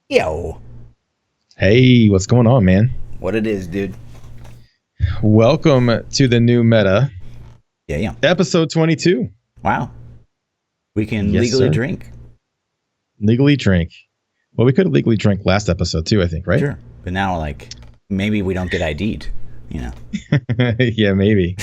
Yo, Hey, what's going on, man? what it is, dude? Welcome to the new meta, Yeah. episode 22. Wow. We can Yes, legally sir. drink. Legally drink. Well, we could have legally drank last episode too, I think, right? Sure. But now, maybe we don't get ID'd, you know? Yeah, maybe.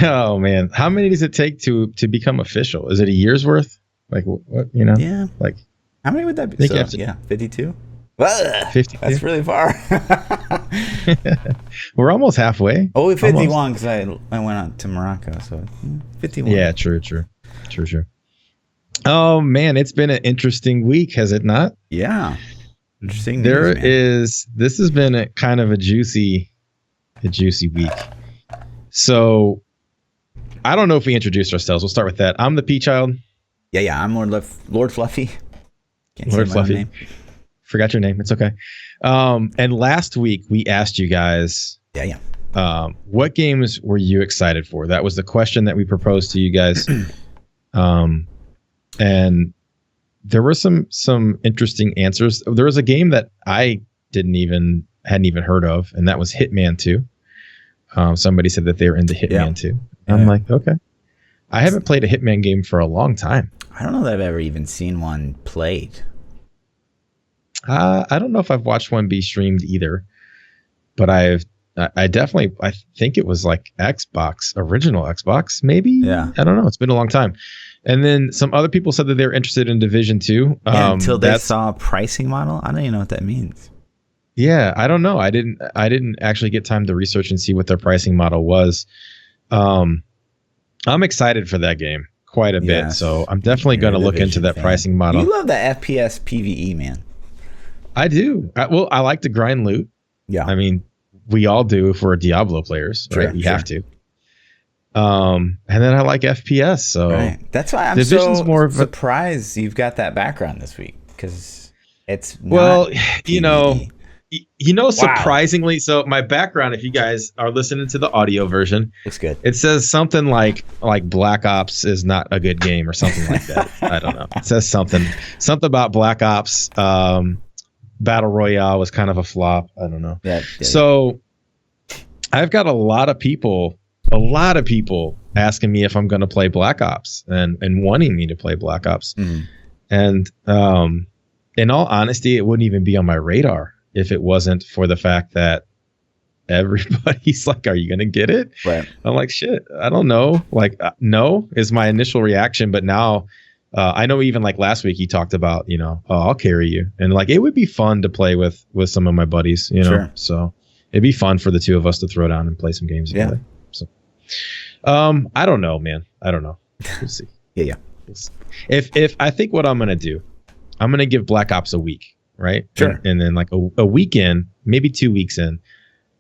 Oh man, how many does it take to become official? Is it a year's worth? Like what? Yeah. Like How many would that I be? think So, you have to, yeah, 52? Well, 52. that's really far. We're almost halfway. Oh, Almost. 51 because I went on to Morocco, so 51. Yeah, true. Oh man, it's been an interesting week, has it not? Yeah. Interesting There news, man. is. This has been a kind of a juicy week. So I don't know if we introduced ourselves. We'll start with that. I'm the ThaPChild. Yeah, I'm Lord Fluffy. Can't Lord say my own Fluffy. name. Forgot your name. It's okay. And last week we asked you guys, Yeah. what games were you excited for? That was the question that we proposed to you guys. And there were some interesting answers. There was a game that I hadn't even heard of, and that was Hitman 2. Somebody said that they were into Hitman 2. I'm like, okay. I haven't played a Hitman game for a long time. I don't know that I've ever even seen one played. I don't know if I've watched one be streamed either, but I think it was like original Xbox, maybe. Yeah. I don't know. It's been a long time. And then some other people said that they were interested in Division 2. Until they saw a pricing model. I don't even know what that means. Yeah, I don't know. I didn't actually get time to research and see what their pricing model was. I'm excited for that game quite a bit, so I'm definitely going to look into that pricing model. You love the FPS PvE, man. I do. I like to grind loot. Yeah. I mean, we all do if we're Diablo players, right? We have to. And then I like FPS, so right. That's why I'm Division's so more surprised you've got that background this week, because it's not well, PvE. Surprisingly, so my background, if you guys are listening to the audio version, Looks good. it says something like Black Ops is not a good game or something like that. I don't know. It says something about Black Ops. Battle Royale was kind of a flop. I don't know. Yeah. So I've got a lot of people asking me if I'm going to play Black Ops and wanting me to play Black Ops. And in all honesty, it wouldn't even be on my radar if it wasn't for the fact that everybody's like, are you going to get it? Right. I'm like, shit, I don't know. No is my initial reaction. But now I know even like last week he talked about, I'll carry you. And like, it would be fun to play with some of my buddies, Sure. So it'd be fun for the two of us to throw down and play some games together. So, I don't know, man. I don't know. We'll see. Yeah. If I think what I'm going to do, I'm going to give Black Ops a week. Right. Sure. And then like a week in, maybe 2 weeks in,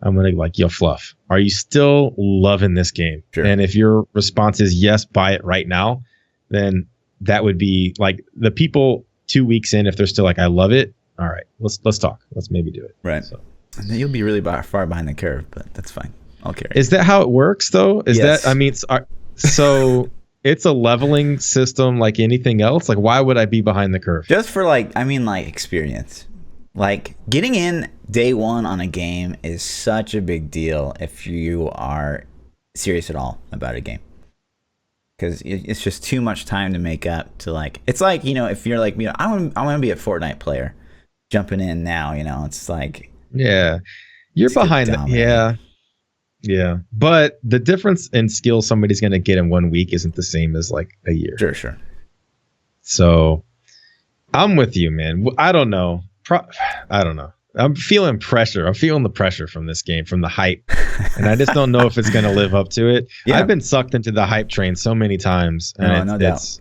I'm going to like, yo, Fluff, are you still loving this game? Sure. And if your response is yes, buy it right now, then that would be like the people 2 weeks in, if they're still like, I love it. All right, let's talk. Let's maybe do it. Right. So. And then you'll be really far behind the curve, but that's fine. I'll carry. Is that how it works though? Yes. That, I mean, so it's a leveling system like anything else. Like, why would I be behind the curve? Just for experience. Like, getting in day one on a game is such a big deal if you are serious at all about a game. Because it's just too much time to make up to it's like, if you're like, I want to be a Fortnite player, jumping in now, it's like. Yeah. You're behind it. Yeah. But the difference in skill somebody's going to get in 1 week isn't the same as like a year. Sure. So I'm with you, man. I don't know. I don't know. I'm feeling pressure. I'm feeling the pressure from this game, from the hype. And I just don't know if it's going to live up to it. Yeah. I've been sucked into the hype train so many times. And no doubt.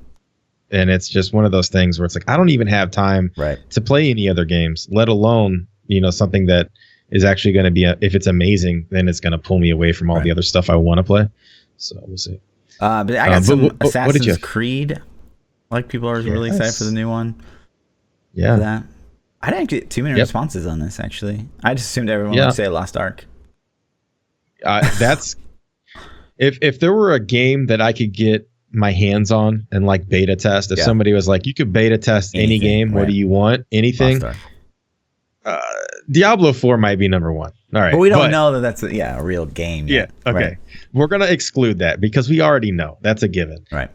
And it's just one of those things where it's like, I don't even have time to play any other games, let alone, something that is actually going to be, if it's amazing, then it's going to pull me away from all the other stuff I want to play. So we'll see. But I got some Assassin's Creed. Like, people are really excited for the new one. Yeah. For that. I didn't get too many responses on this, actually. I just assumed everyone would say Lost Ark. That's if there were a game that I could get my hands on and like beta test. If somebody was like, you could beta test any game, what do you want? Anything. Diablo 4 might be number one. All right. But we don't know that that's a real game yet. Yeah. Okay. Right. We're going to exclude that because we already know that's a given. Right.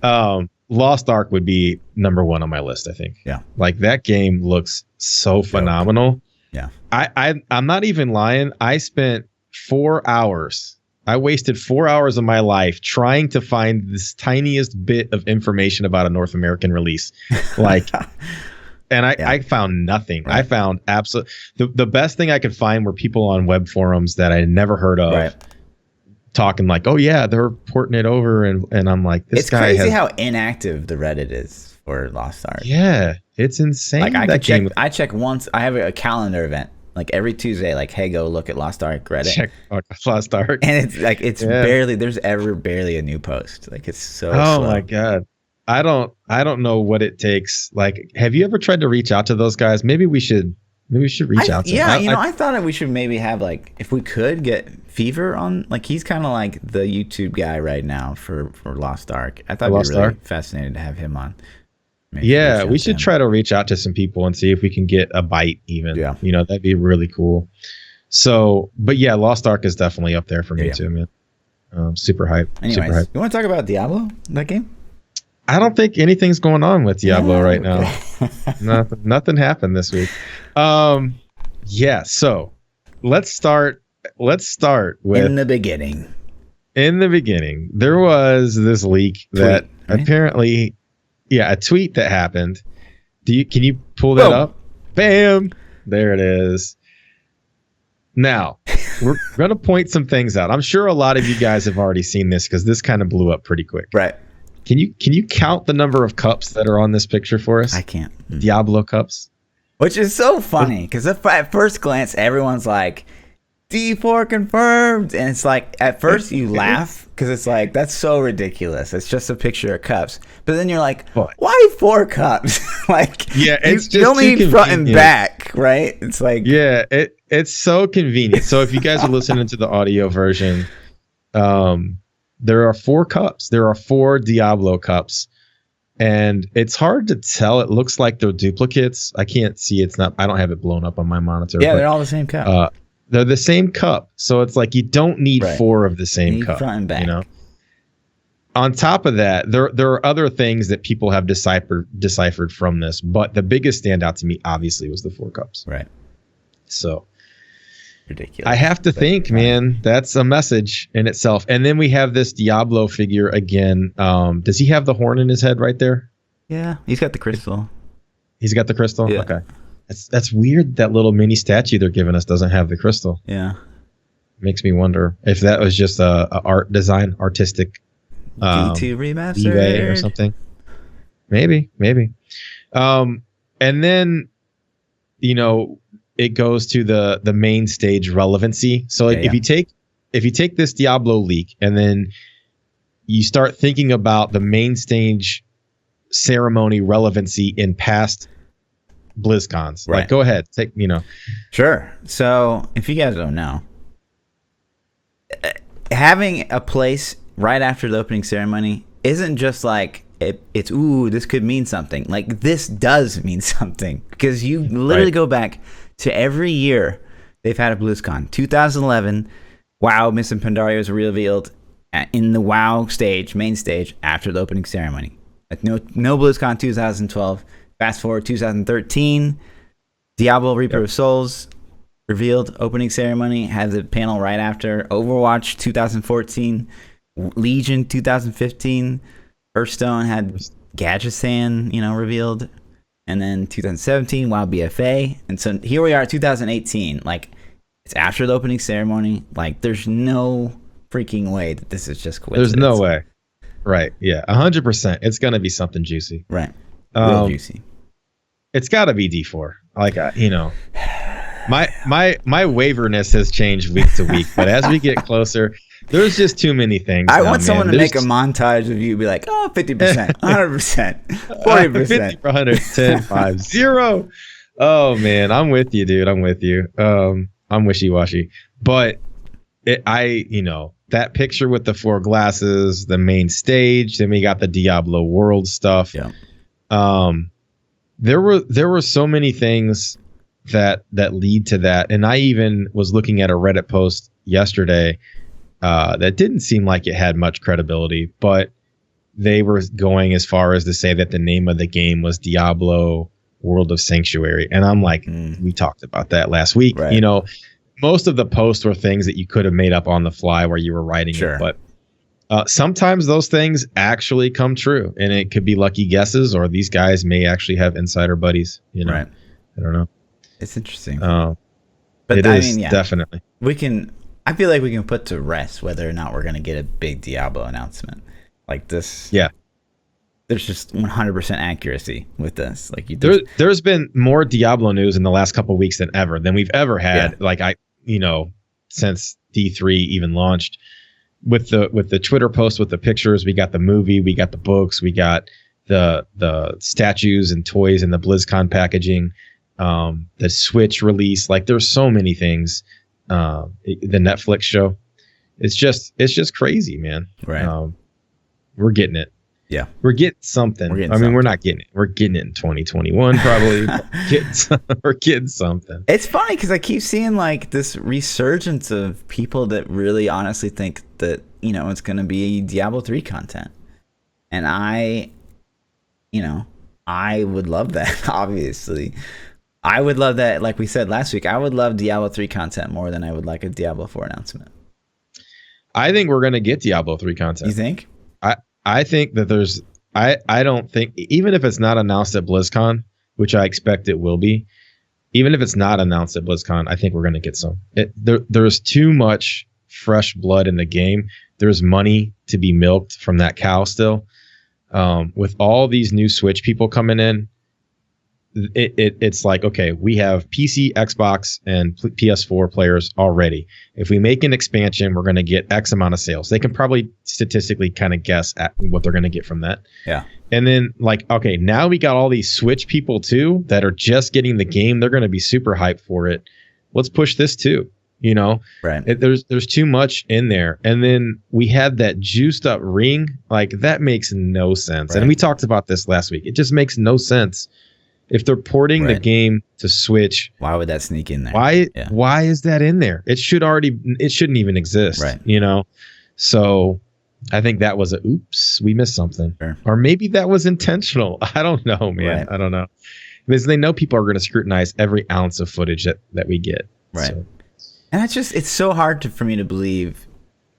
Lost Ark would be number one on my list, I think. Yeah. Like that game looks so phenomenal. Yeah. I'm not even lying. I spent 4 hours. I wasted 4 hours of my life trying to find this tiniest bit of information about a North American release. Like, and I found nothing. Right. I found the best thing I could find were people on web forums that I had never heard of talking like, oh yeah, they're porting it over. And I'm like, it's crazy how inactive the Reddit is for Lost Ark. Yeah, it's insane. Like I check once. I have a calendar event. Like every Tuesday, like, hey, go look at Lost Ark Reddit. Check Lost Ark. And it's like, there's barely a new post. Like it's so slow. My God. I don't know what it takes. Like, have you ever tried to reach out to those guys? Maybe we should reach out to them. Yeah, I thought that we should maybe have like, if we could get Fever on, like he's kind of like the YouTube guy right now for Lost Ark. I thought it'd be really fascinating to have him on. Maybe we should try to reach out to some people and see if we can get a bite even. Yeah. You know, that'd be really cool. So, but yeah, Lost Ark is definitely up there for me too, man. Super hype. Anyways, super hype. You want to talk about Diablo, that game? I don't think anything's going on with Diablo right now. Nothing happened this week. So let's start with in the beginning. In the beginning, there was this leak that apparently a tweet that happened. Can you pull that up? Bam! There it is. Now, we're going to point some things out. I'm sure a lot of you guys have already seen this because this kind of blew up pretty quick. Right. Can you count the number of cups that are on this picture for us? I can't. Diablo cups. Which is so funny because at first glance, everyone's like, D4 confirmed. And it's like, at first you laugh because it's like, that's so ridiculous. It's just a picture of cups. But then you're like, why 4 cups? Like, it's you only need front and back, right? It's like, it's so convenient. So if you guys are listening to the audio version, there are 4 cups. There are 4 Diablo cups. And it's hard to tell. It looks like they're duplicates. I can't see. I don't have it blown up on my monitor. Yeah, they're all the same cup. They're the same cup. So it's like you don't need 4 of the same cup. Front and back. You know? On top of that, there are other things that people have deciphered from this. But the biggest standout to me, obviously, was the 4 cups. Right. So ridiculous. I have to think, man, that's a message in itself. And then we have this Diablo figure again. Does he have the horn in his head right there? Yeah, he's got the crystal. He's got the crystal? Yeah. Okay. That's weird. That little mini statue they're giving us doesn't have the crystal. Yeah. Makes me wonder if that was just a artistic D2 remastered Vivet or something. Maybe. And then, it goes to the main stage relevancy. So if you take this Diablo leak and then you start thinking about the main stage ceremony relevancy in past BlizzCons, like go ahead, Sure. So if you guys don't know, having a place right after the opening ceremony isn't just like it's this could mean something. Like this does mean something because you literally go back to every year they've had a BlizzCon. 2011, WoW Mists and Pandaria was revealed in the WoW stage, main stage, after the opening ceremony. Like no BlizzCon 2012. Fast forward 2013, Diablo Reaper of Souls revealed, opening ceremony, had the panel right after. Overwatch 2014, Legion 2015, Hearthstone had Gadgetzan, revealed. And then 2017, WoW BFA. And so here we are, 2018. Like, it's after the opening ceremony. Like, there's no freaking way that this is just coincidence. There's no way. Right. Yeah. 100%. It's going to be something juicy. Right. Real juicy. It's got to be D4. Like, my waverness has changed week to week. But as we get closer, there's just too many things. I want someone to make a montage of you be like, 50%, 100%, 40%. 50, 110, 5, 0. Oh, man. I'm with you, dude. I'm with you. I'm wishy-washy. But that picture with the 4 glasses, the main stage, then we got the Diablo world stuff. Yeah. There were so many things that lead to that. And I even was looking at a Reddit post yesterday that didn't seem like it had much credibility, but they were going as far as to say that the name of the game was Diablo World of Sanctuary. And I'm like, we talked about that last week. Right. You know, most of the posts were things that you could have made up on the fly where you were writing it. But sometimes those things actually come true, and it could be lucky guesses, or these guys may actually have insider buddies. You know, I don't know. It's interesting. But it is definitely. I feel like we can put to rest whether or not we're going to get a big Diablo announcement like this. Yeah. There's just 100% accuracy with this. Like there's been more Diablo news in the last couple of weeks than we've ever had. Yeah. Since D3 even launched, with the Twitter post, with the pictures, we got the movie, we got the books, we got the statues and toys and the BlizzCon packaging, the Switch release. Like, there's so many things. The Netflix show. It's just crazy, man. Right. We're getting it. Yeah. We're getting something. We're not getting it. We're getting it in 2021 probably. We're getting something. It's funny because I keep seeing like this resurgence of people that really honestly think that, you know, it's going to be Diablo 3 content. And I would love that, obviously. I would love that, like we said last week, I would love Diablo 3 content more than I would like a Diablo 4 announcement. I think we're going to get Diablo 3 content. You think? I think that I don't think, even if it's not announced at BlizzCon, which I expect it will be, even if it's not announced at BlizzCon, I think we're going to get some. There's too much fresh blood in the game. There's money to be milked from that cow still. With all these new Switch people coming in, it's like, okay, we have PC, Xbox, and PS4 players already. If we make an expansion, we're going to get X amount of sales. They can probably statistically kind of guess at what they're going to get from that. Yeah. And then, like, okay, now we got all these Switch people too that are just getting the game. They're going to be super hyped for it. Let's push this too. You know, right? There's too much in there. And then we had that juiced up ring. Like, that makes no sense. Right. And we talked about this last week. It just makes no sense. If they're porting the game to Switch, why would that sneak in there? Why is that in there? It shouldn't even exist. Right. You know? So I think that was oops, we missed something. Sure. Or maybe that was intentional. I don't know, man. Right. I don't know. Because they know people are going to scrutinize every ounce of footage that we get. Right. So. And it's so hard for me to believe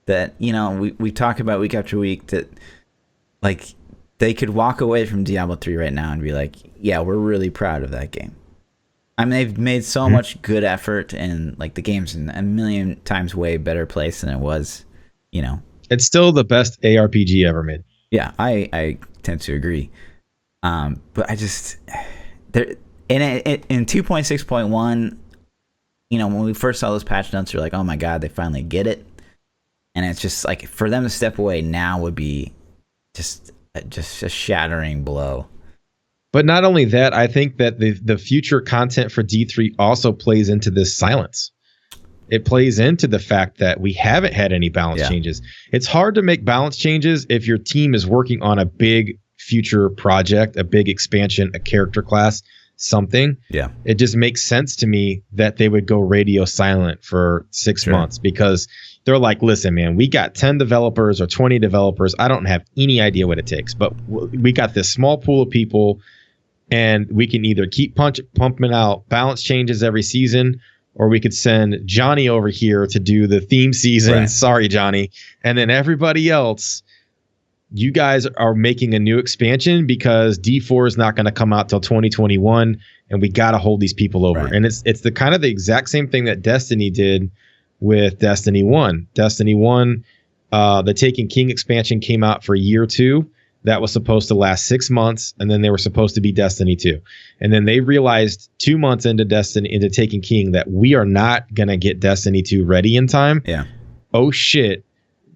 that, you know, we talk about week after week that, like, they could walk away from Diablo 3 right now and be like, yeah, we're really proud of that game. I mean, they've made so much good effort, and like the game's in a million times way better place than it was, you know. It's still the best ARPG ever made. Yeah, I tend to agree. But I just, there in 2.6.1, you know, when we first saw those patch notes, you're like, oh my God, they finally get it. And it's just like, for them to step away now would be just a shattering blow. But not only that, I think that the future content for D3 also plays into this silence. It plays into the fact that we haven't had any balance changes. It's hard to make balance changes if your team is working on a big future project, a big expansion, a character class, something. Yeah. It just makes sense to me that they would go radio silent for 6 months, because they're like, listen, man, we got 10 developers or 20 developers. I don't have any idea what it takes, but we got this small pool of people, and we can either keep pumping out balance changes every season, or we could send Johnny over here to do the theme season. Right. Sorry, Johnny. And then everybody else, you guys are making a new expansion because D4 is not going to come out till 2021, and we got to hold these people over. Right. And it's the kind of the exact same thing that Destiny did with Destiny 1. Destiny 1, the Taken King expansion came out for year 2. That was supposed to last 6 months, and then they were supposed to be Destiny 2. And then they realized 2 months into Taken King that we are not going to get Destiny 2 ready in time. Yeah. Oh, shit.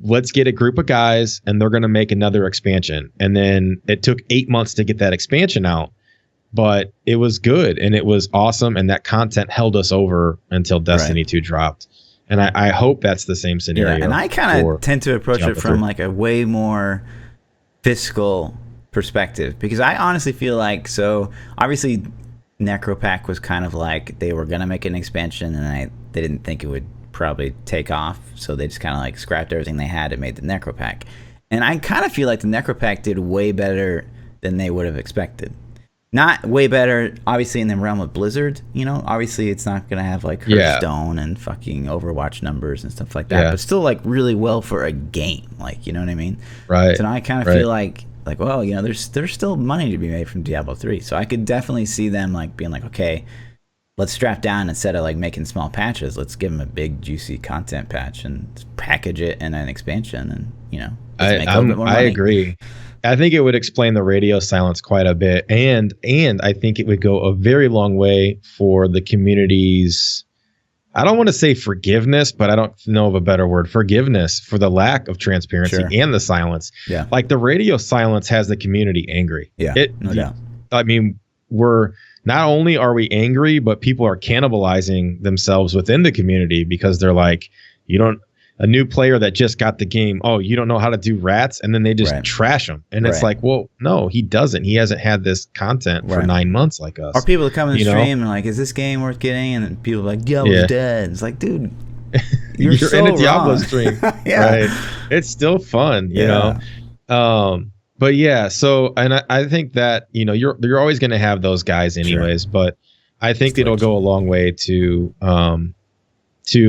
Let's get a group of guys, and they're going to make another expansion. And then it took 8 months to get that expansion out, but it was good, and it was awesome, and that content held us over until Destiny 2 dropped. And I hope that's the same scenario. Yeah, and I kind of tend to approach Diablo it from 3. like a way more fiscal perspective, because I honestly feel like, so obviously Necropack was kind of like they were going to make an expansion, and they didn't think it would probably take off, so they just kind of like scrapped everything they had and made the Necropack. And I kind of feel like the Necropack did way better than they would have expected. Not way better, obviously, in the realm of Blizzard. You know, obviously it's not going to have like Hearthstone and fucking Overwatch numbers and stuff like that, but still like really well for a game. Like, you know what I mean? Right. So now I kind of feel like, well, you know, there's still money to be made from Diablo 3. So I could definitely see them like being like, okay, let's strap down instead of like making small patches. Let's give them a big juicy content patch and package it in an expansion, and you know, make a little bit more money. I agree. I think it would explain the radio silence quite a bit, and I think it would go a very long way for the community's, I don't want to say forgiveness, but I don't know of a better word, forgiveness for the lack of transparency and the silence. Yeah. Like the radio silence has the community angry. Yeah, no doubt. I mean, not only are we angry, but people are cannibalizing themselves within the community because they're like, a new player that just got the game, oh, you don't know how to do rats, and then they just trash him. And it's like, well, no, he doesn't. He hasn't had this content for 9 months like us. Or people that come in the stream and like, is this game worth getting? And then people are like, Diablo's dead. It's like, dude, you're so in a Diablo stream. Right. It's still fun, you know. But yeah, so, and I think that, you know, you're always going to have those guys anyways, but I think it'll go a long way to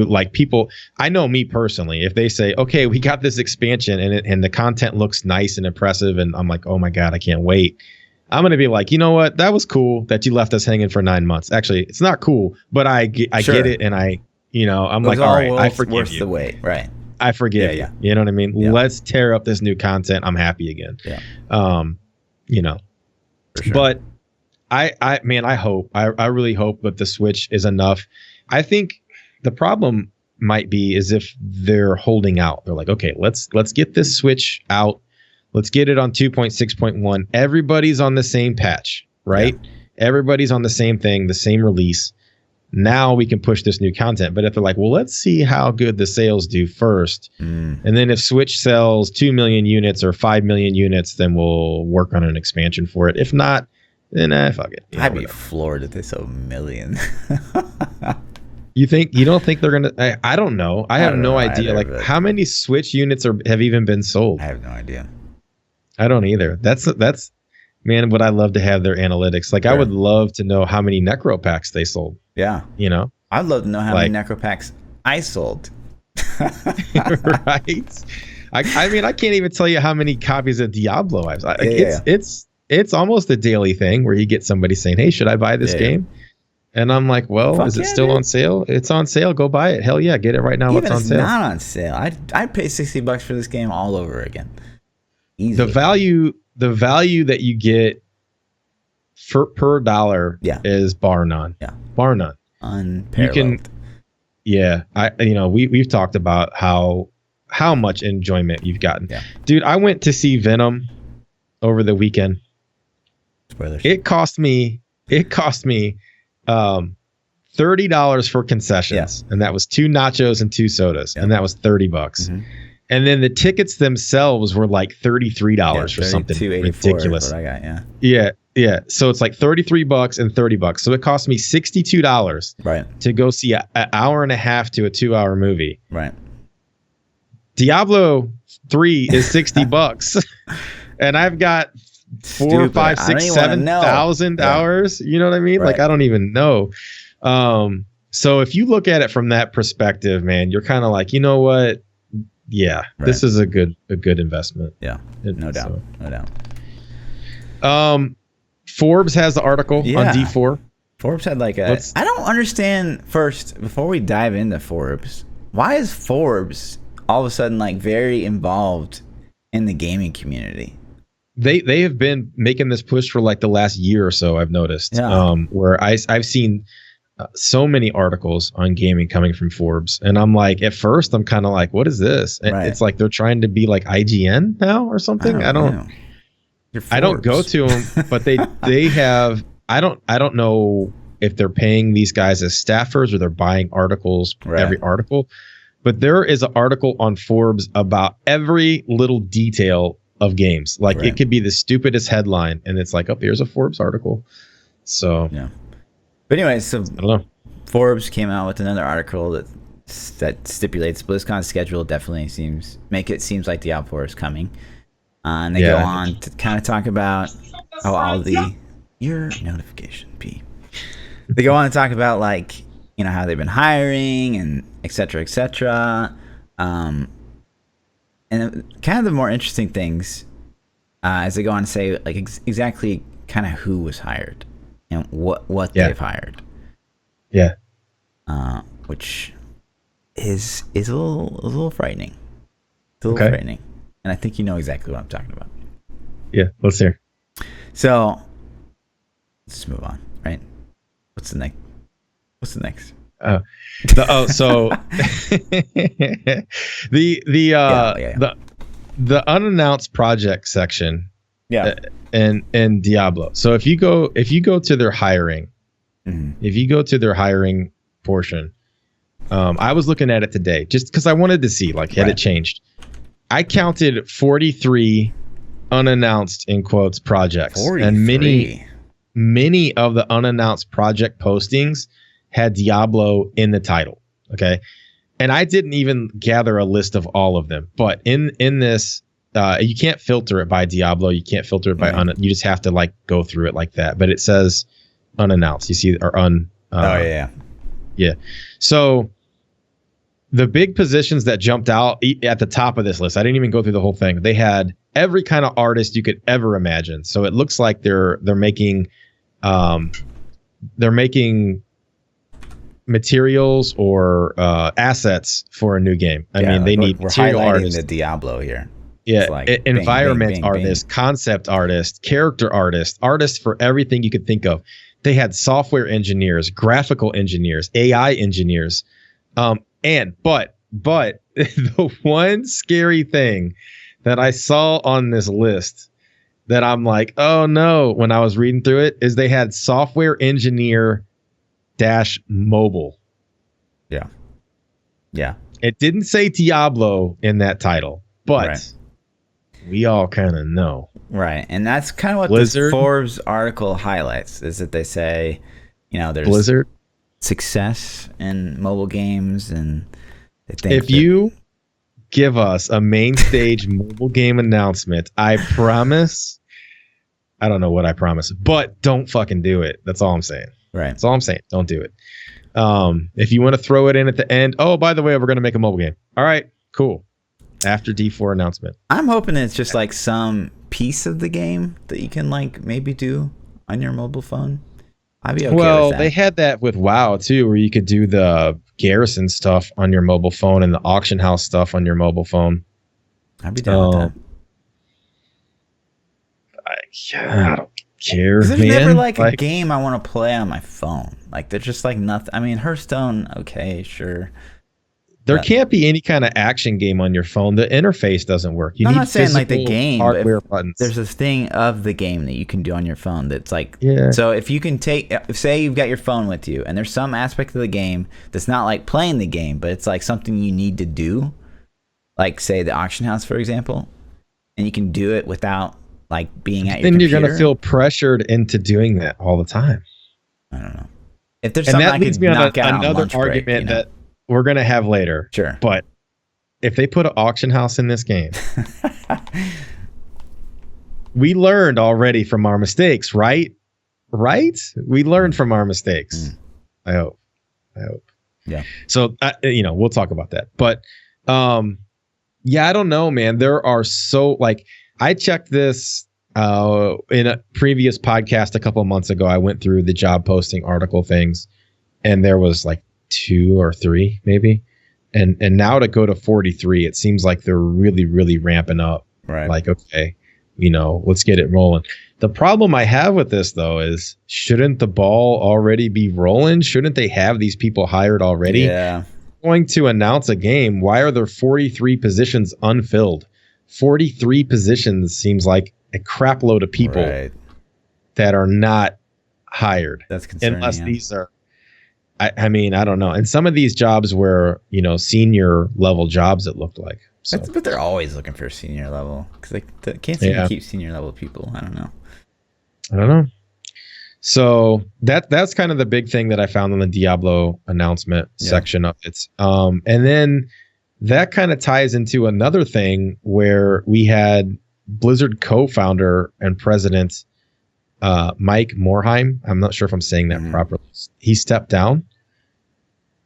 like people. I know me personally, if they say, okay, we got this expansion and the content looks nice and impressive, and I'm like, oh my God, I can't wait. I'm going to be like, you know what? That was cool that you left us hanging for 9 months. Actually, it's not cool, but I get it. And I'm like, all right, I forgive you. The wait. Right. I forgive you. You know what I mean? Yeah. Let's tear up this new content. I'm happy again. Yeah. You know, sure. But I really hope that the Switch is enough. I think the problem might be is if they're holding out. They're like, okay, let's get this Switch out. Let's get it on 2.6.1. Everybody's on the same patch, right? Yeah. Everybody's on the same thing, the same release. Now we can push this new content. But if they're like, well, let's see how good the sales do first. And then if Switch sells 2 million units or 5 million units, then we'll work on an expansion for it. If not, then fuck it. I'd be floored if they sold 1 million. You don't think they're gonna? I don't know. I have no idea. Like, how many Switch units have even been sold? I have no idea. I don't either. That's man. Would I love to have their analytics? Like, I would love to know how many Necropacks they sold. Yeah, you know, I'd love to know how many Necropacks I sold. Right. I mean, I can't even tell you how many copies of Diablo I've. It's almost a daily thing where you get somebody saying, "Hey, should I buy this game?" And I'm like, well, is it still on sale? It's on sale. Go buy it. Hell yeah, get it right now. Even it's on sale. It's not on sale. I'd pay $60 for this game all over again. Easy. The value that you get per dollar is bar none. Yeah, bar none. Unparalleled. We've talked about how much enjoyment you've gotten. Yeah. Dude, I went to see Venom over the weekend. Spoilers. It cost me $30 for concessions, and that was 2 nachos and 2 sodas, and that was $30. Mm-hmm. And then the tickets themselves were like $33 for something ridiculous. What I got, yeah. So it's like $33 and $30. So it cost me $62 to go see an hour and a half to a 2-hour movie. Right. Diablo 3 is $60, and I've got 4, 5, 6, 7,000 hours. You know what I mean? Right. Like, I don't even know. So if you look at it from that perspective, man, you're kind of like, you know what? Yeah, this is a good investment. Yeah, no doubt. Forbes has the article on D4. Forbes had like I don't understand. First, before we dive into Forbes, why is Forbes all of a sudden like very involved in the gaming community? They have been making this push for like the last year or so, I've noticed. Yeah. Where I've seen so many articles on gaming coming from Forbes, and I'm like, at first I'm kind of like, what is this? It's like they're trying to be like IGN now or something. I don't go to them, but they have. I don't know if they're paying these guys as staffers or they're buying articles every article, but there is an article on Forbes about every little detail of games. Like it could be the stupidest headline, and it's like, oh, here's a Forbes article. So yeah. But anyways, so I don't know. Forbes came out with another article that stipulates BlizzCon's schedule definitely seems like Diablo 4 is coming. And they go on to kind of talk about your notification P. They go on to talk about like, you know, how they've been hiring and et cetera. And kind of the more interesting things as they go on to say like exactly kind of who was hired and what they've hired. Yeah. Which is a little frightening. It's a little frightening. And I think you know exactly what I'm talking about. Yeah, let's hear. So let's move on, right? What's the next? So the unannounced project section, and Diablo. So if you go to their hiring, if you go to their hiring portion, I was looking at it today just because I wanted to see like had it changed. I counted 43 unannounced in quotes projects, 43. And many of the unannounced project postings had Diablo in the title. Okay. And I didn't even gather a list of all of them, but in this, you can't filter it by Diablo. You can't filter it by you just have to like go through it like that. But it says unannounced. You see, or yeah. So the big positions that jumped out at the top of this list, I didn't even go through the whole thing. They had every kind of artist you could ever imagine. So it looks like they're making materials or assets for a new game. I mean, they need material artists. The Diablo here. Yeah, like environment artists, concept artists, character artists, artists for everything you could think of. They had software engineers, graphical engineers, AI engineers, but the one scary thing that I saw on this list that I'm like, oh no, when I was reading through it, is they had software engineer -mobile. Yeah. It didn't say Diablo in that title, but we all kind of know. Right. And that's kind of what Blizzard, the Forbes article highlights is that they say, you know, there's Blizzard success in mobile games, and they think if you give us a main stage mobile game announcement, I promise, I don't know what I promise, but don't fucking do it. That's all I'm saying. Right. That's all I'm saying. Don't do it. If you want to throw it in at the end, oh, by the way, we're going to make a mobile game. All right, cool. After D4 announcement. I'm hoping it's just like some piece of the game that you can like maybe do on your mobile phone. I'd be okay with that. They had that with WoW too, where you could do the garrison stuff on your mobile phone and the auction house stuff on your mobile phone. I'd be down with that. I don't care. There's never like a game I want to play on my phone. Like there's just like nothing. I mean, Hearthstone, okay, sure. There can't be any kind of action game on your phone. The interface doesn't work. I'm not saying like the game, hardware buttons. There's this thing of the game that you can do on your phone that's like, so if you can say you've got your phone with you and there's some aspect of the game that's not like playing the game, but it's like something you need to do, like say the auction house, for example, and you can do it without like being at your computer. Then you're going to feel pressured into doing that all the time. I don't know. If there's something I could knock out on another lunch argument break, you know? that we're going to have later. Sure. But if they put an auction house in this game, we learned already from our mistakes, right? Right? We learned from our mistakes. I hope. Yeah. So, we'll talk about that. But, I don't know, man. There are I checked this in a previous podcast a couple of months ago. I went through the job posting article things, and there was like 2 or 3 maybe, and now to go to 43, it seems like they're really, really ramping up. Right. Like, okay, let's get it rolling. The problem I have with this though is, shouldn't the ball already be rolling? Shouldn't they have these people hired already? Yeah. Going to announce a game, why are there 43 positions unfilled? 43 positions seems like a crap load of people that are not hired. That's concerning. Unless these are, I mean, I don't know. And some of these jobs were, senior level jobs, it looked like. So, But they're always looking for senior level because they can't seem to keep senior level people. I don't know. So that's kind of the big thing that I found on the Diablo announcement section of it. And then that kind of ties into another thing where we had Blizzard co-founder and president Mike Morhaime. I'm not sure if I'm saying that properly. He stepped down,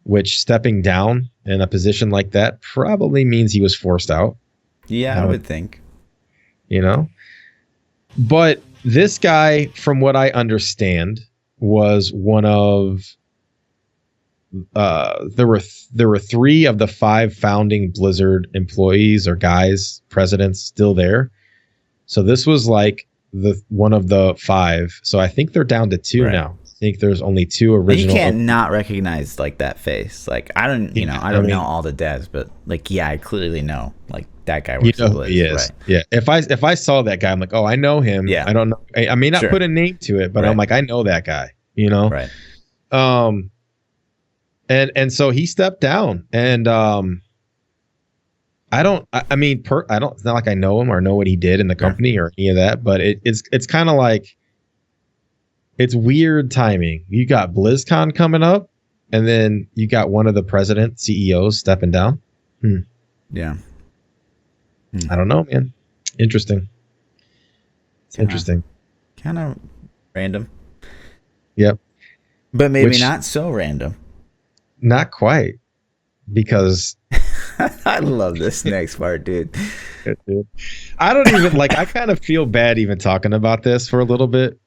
which stepping down in a position like that probably means he was forced out. Yeah, I would think. But this guy, from what I understand, was one of there were 3 of the 5 founding Blizzard employees or guys, presidents, still there. So this was like one of the 5. So I think they're down to 2 now. I think there's only 2 original. You can't not recognize like that face. Like I don't know all the devs, but like I clearly know like that guy works at Blizz. He is. Right. Yeah. If I saw that guy, I'm like, oh, I know him. Yeah. I don't know. I may not put a name to it, but I'm like, I know that guy. Right. And so he stepped down, and it's not like I know him or know what he did in the company or any of that, but it's kind of like, it's weird timing. You got BlizzCon coming up, and then you got one of the president CEOs stepping down. Yeah. I don't know, man. Interesting. It's interesting. Kind of random. Yep. But maybe not so random. Not quite. Because I love this next part, dude. I don't even I kind of feel bad even talking about this for a little bit.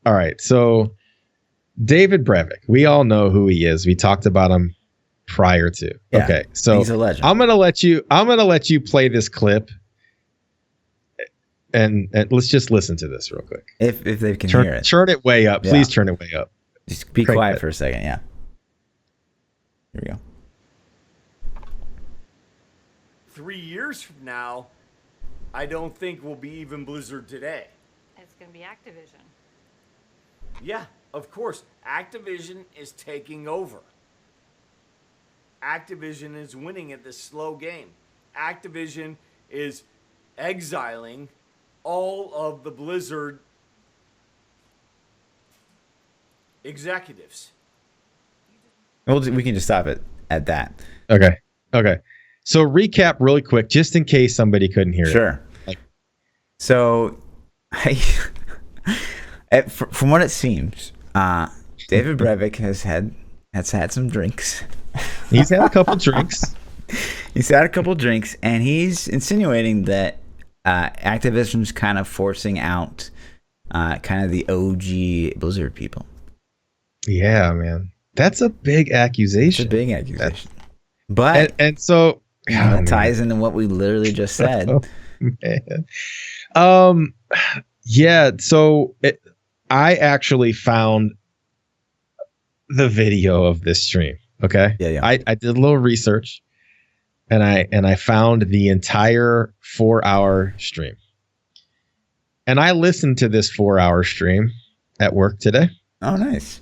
All right. So David Brevik, we all know who he is. We talked about him prior to. Yeah, okay. So he's a legend. I'm going to let you play this clip and let's just listen to this real quick. If they can hear it. Turn it way up. Please turn it way up. Just be quiet for a second. Yeah. Here we go. 3 years from now, I don't think we'll be even Blizzard today. It's going to be Activision. Yeah, of course. Activision is taking over. Activision is winning at this slow game. Activision is exiling all of the Blizzard executives. Well, we can just stop it at that. Okay. So recap really quick, just in case somebody couldn't hear it. Sure. So, from what it seems, David Brevik has had some drinks. He's had a couple drinks. And he's insinuating that Activision's kind of forcing out kind of the OG Blizzard people. Yeah, man. That's a big accusation. But and so it ties into what we literally just said. Man. Yeah. So I actually found the video of this stream. Okay. Yeah. I did a little research, and I found the entire 4-hour stream, and I listened to this 4-hour stream at work today. Oh, nice.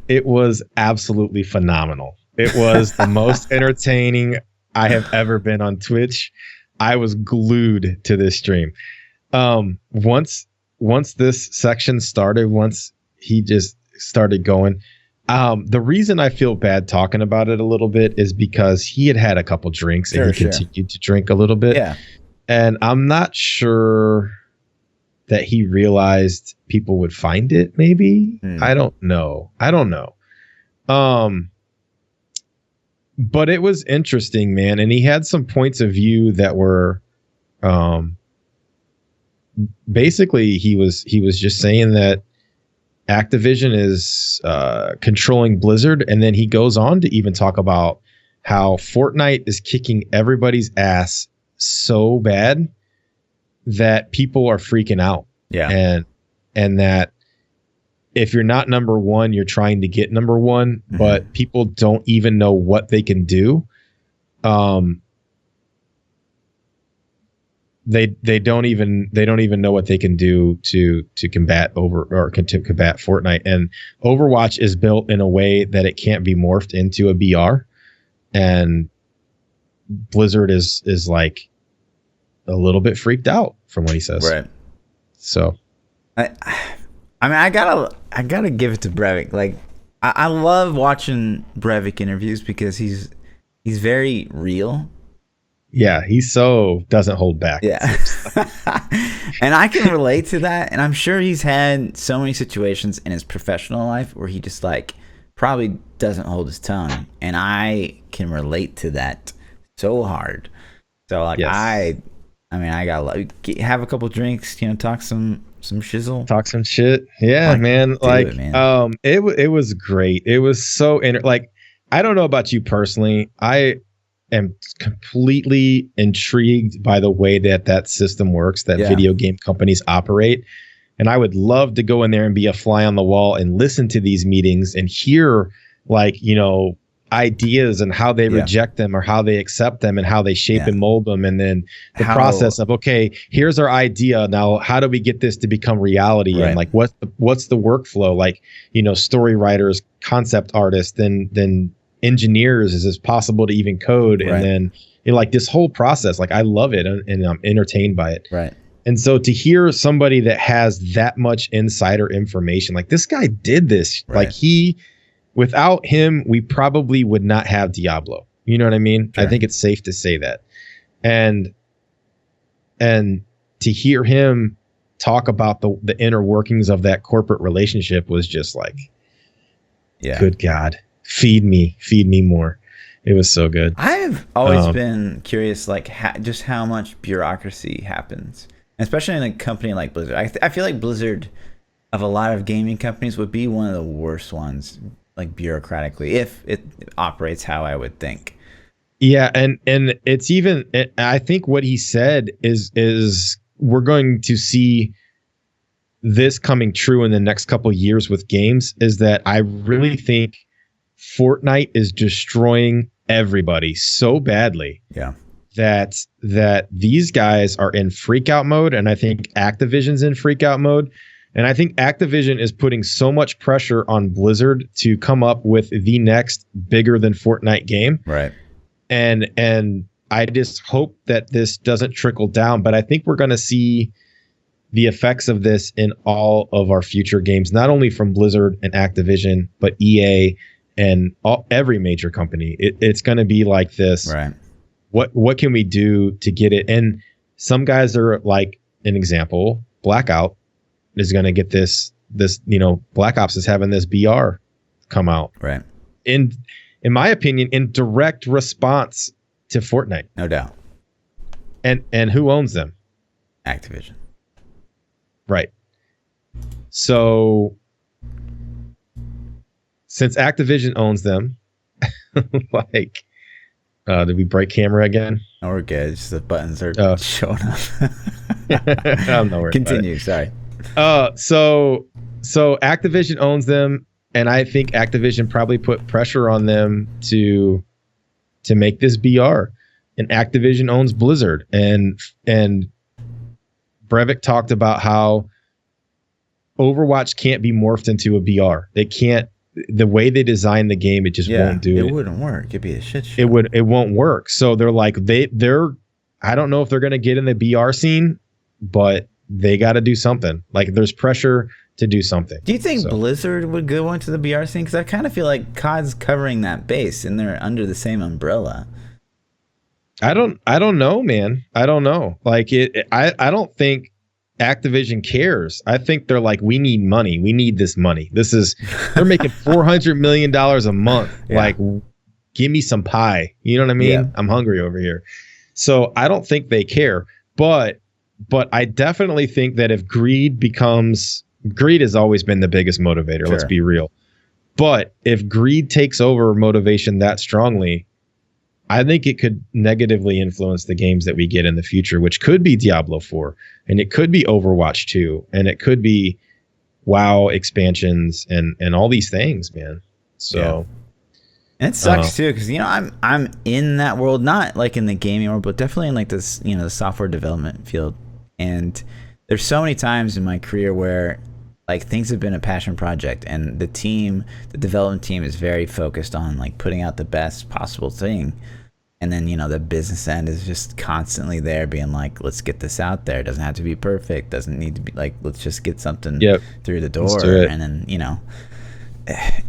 It was absolutely phenomenal. It was the most entertaining I have ever been on Twitch. I was glued to this stream. Once this section started, once he just started going, the reason I feel bad talking about it a little bit is because he had a couple drinks and he continued to drink a little bit. Yeah. And I'm not sure that he realized people would find it, maybe. I don't know. But it was interesting, man. And he had some points of view that were, basically he was just saying that Activision is controlling Blizzard. And then he goes on to even talk about how Fortnite is kicking everybody's ass so bad that people are freaking out. Yeah. And that if you're not number one, you're trying to get number one, but people don't even know what they can do. they don't even know what they can do to combat to combat Fortnite. And Overwatch is built in a way that it can't be morphed into a BR, and Blizzard is like a little bit freaked out from what he says. Right. So I mean, I gotta give it to Brevik. Like, I love watching Brevik interviews because he's very real. Yeah, he so doesn't hold back. Yeah. And I can relate to that. And I'm sure he's had so many situations in his professional life where he just like probably doesn't hold his tongue. And I can relate to that so hard. So like, yes. I mean, I gotta have a couple drinks, talk some shizzle. Talk some shit. Yeah, man. Like, man. It was great. It was so like, I don't know about you personally. I am completely intrigued by the way that system works, that video game companies operate. And I would love to go in there and be a fly on the wall and listen to these meetings and hear like, ideas and how they reject them or how they accept them and how they shape and mold them. And then the process of, okay, here's our idea. Now, how do we get this to become reality? Right. And like, what's the workflow? Like, story writers, concept artists, then engineers, is it possible to even code? Right. And then like this whole process, like I love it and I'm entertained by it. Right. And so to hear somebody that has that much insider information, like this guy did this, like without him, we probably would not have Diablo. You know what I mean? Sure. I think it's safe to say that. And to hear him talk about the inner workings of that corporate relationship was just like, good God, feed me more. It was so good. I've always been curious, like just how much bureaucracy happens, especially in a company like Blizzard. I feel like Blizzard, of a lot of gaming companies, would be one of the worst ones, like bureaucratically, if it operates how I would think. Yeah, and it's even, I think what he said is we're going to see this coming true in the next couple of years with games, is that I really think Fortnite is destroying everybody so badly that these guys are in freak out mode, and I think Activision's in freak out mode. And I think Activision is putting so much pressure on Blizzard to come up with the next bigger than Fortnite game. Right. And I just hope that this doesn't trickle down, but I think we're going to see the effects of this in all of our future games, not only from Blizzard and Activision, but EA and every major company. It's going to be like this. Right. What can we do to get it? And some guys are like, an example, Blackout is going to get this, Black Ops is having this BR come out. Right. In my opinion, in direct response to Fortnite. No doubt. And who owns them? Activision. Right. So since Activision owns them, like, did we break camera again? No, we're good. Just the buttons are showing up. I'm not worried. Continue. Sorry. So Activision owns them, and I think Activision probably put pressure on them to make this BR. And Activision owns Blizzard, and Brevik talked about how Overwatch can't be morphed into a BR. They can't. The way they design the game, it just won't do it. It wouldn't work. It'd be a shit show. It won't work. So they're like they're. I don't know if they're going to get in the BR scene, but they got to do something. Like there's pressure to do something. Do you think Blizzard would go into the BR scene? Because I kind of feel like COD's covering that base, and they're under the same umbrella. I don't know, man. I don't know. Like I don't think Activision cares. I think they're like, we need money. We need this money. They're making $400 million a month. Yeah. Like, give me some pie. You know what I mean? Yeah. I'm hungry over here. So I don't think they care. But I definitely think that if greed has always been the biggest motivator. Sure. Let's be real. But if greed takes over motivation that strongly, I think it could negatively influence the games that we get in the future, which could be Diablo 4, and it could be Overwatch 2, and it could be WoW expansions and all these things, man. So And it sucks too, because I'm in that world, not like in the gaming world, but definitely in like this, the software development field. And there's so many times in my career where like things have been a passion project, and the development team is very focused on like putting out the best possible thing. And then, the business end is just constantly there being like, let's get this out there. It doesn't have to be perfect. Doesn't need to be like, let's just get something through the door. And then,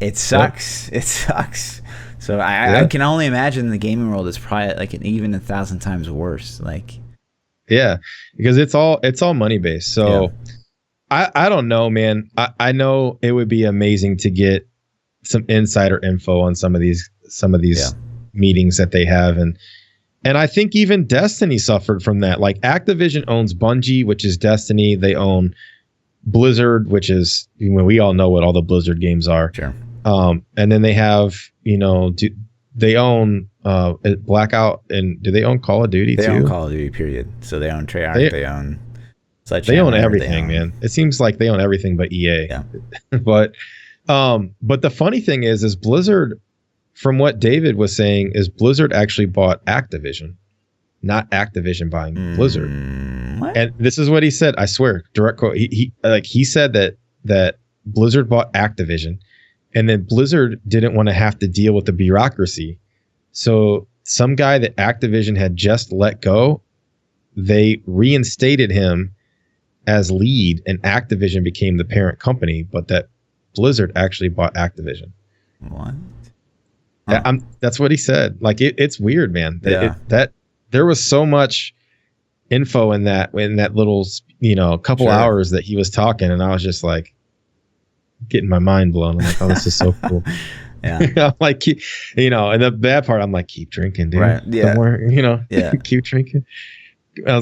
it sucks. Yep. It sucks. So I can only imagine the gaming world is probably like even 1,000 times worse. Like, yeah, because it's all money based. So I don't know, man. I know it would be amazing to get some insider info on some of these meetings that they have, and I think even Destiny suffered from that. Like Activision owns Bungie, which is Destiny. They own Blizzard, which is, we all know what all the Blizzard games are. Sure. And then they have, they own Blackout, and do they own Call of Duty too? They own Call of Duty, period. So they own Treyarch, they own Sledgehammer. They own everything, man. It seems like they own everything but EA. Yeah. But the funny thing is Blizzard, from what David was saying, is Blizzard actually bought Activision, not Activision buying Blizzard. What? And this is what he said. I swear, direct quote. He said that Blizzard bought Activision, and then Blizzard didn't want to have to deal with the bureaucracy. So some guy that Activision had just let go, they reinstated him as lead, and Activision became the parent company, but that Blizzard actually bought Activision. What? Huh. That's what he said. Like it's weird, man. Yeah. That there was so much info in that little couple hours that he was talking, and I was just like getting my mind blown. I'm like, oh, this is so cool. Yeah. I'm like, and the bad part, I'm like, keep drinking, dude. Right. Yeah. Keep drinking. I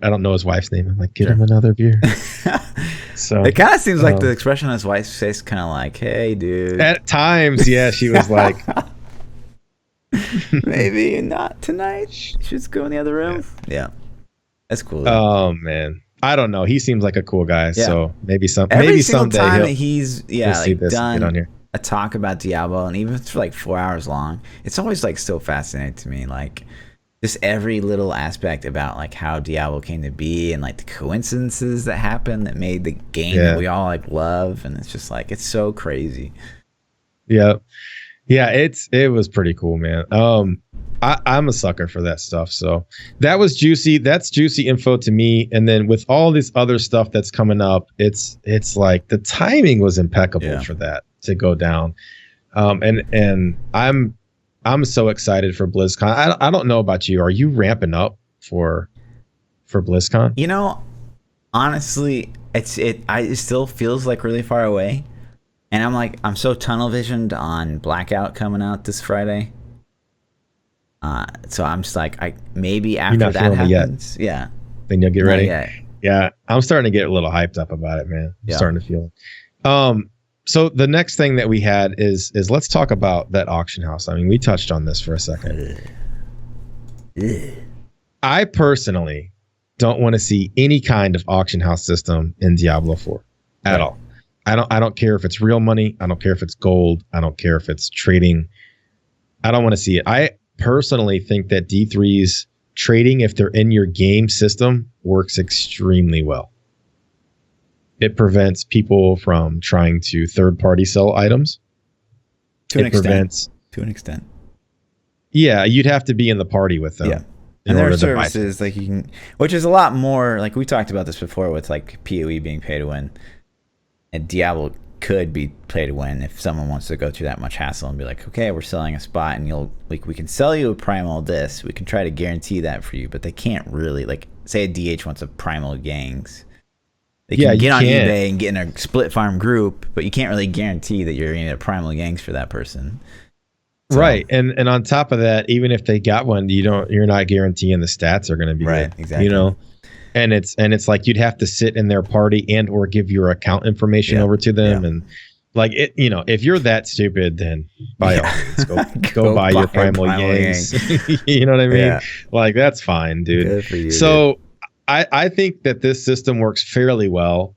don't know his wife's name. I'm like, get him another beer. So it kind of seems like the expression on his wife's face, kind of like, hey, dude. At times, yeah, she was like, maybe not tonight. Should go in the other room. Yeah. That's cool. Oh man, I don't know. He seems like a cool guy. Yeah. So maybe someday time that he's done on here. A talk about Diablo, and even if it's for like 4 hours long, it's always like still fascinating to me. Like just every little aspect about like how Diablo came to be, and like the coincidences that happened that made the game that we all like love, and it's just like it's so crazy. Yeah. Yeah, it was pretty cool, man. I'm a sucker for that stuff. So that was juicy. That's juicy info to me. And then with all this other stuff that's coming up, it's like the timing was impeccable for that to go down. And I'm so excited for BlizzCon. I don't know about you. Are you ramping up for BlizzCon? Honestly, it still feels like really far away. And I'm so tunnel visioned on Blackout coming out this Friday. So I'm just like, maybe after that happens, then you'll get ready. Yeah, I'm starting to get a little hyped up about it, man. I'm starting to feel it. So the next thing that we had is let's talk about that auction house. I mean, we touched on this for a second. I personally don't want to see any kind of auction house system in Diablo 4 at all. I don't care if it's real money. I don't care if it's gold. I don't care if it's trading. I don't want to see it. I personally think that D3's trading, if they're in your game system, works extremely well. It prevents people from trying to third-party sell items. To an extent. Yeah, you'd have to be in the party with them. Yeah. And there are services like you can, which is a lot more like we talked about this before with like PoE being pay to win. And Diablo could be pay to win if someone wants to go through that much hassle and be like, okay, we're selling a spot and we can sell you a primal this. We can try to guarantee that for you, but they can't really, like, say a DH wants a primal gangs. They can get on eBay and get in a split farm group, but you can't really guarantee that you're going to get a primal gangs for that person. So, right. And on top of that, even if they got one, you're not guaranteeing the stats are going to be right, good, exactly. And it's like you'd have to sit in their party and or give your account information over to them. And like it, if you're that stupid, then by all means go buy your primal gangs. You know what I mean? Yeah. Like that's fine, dude. Good for you, so dude. I think that this system works fairly well.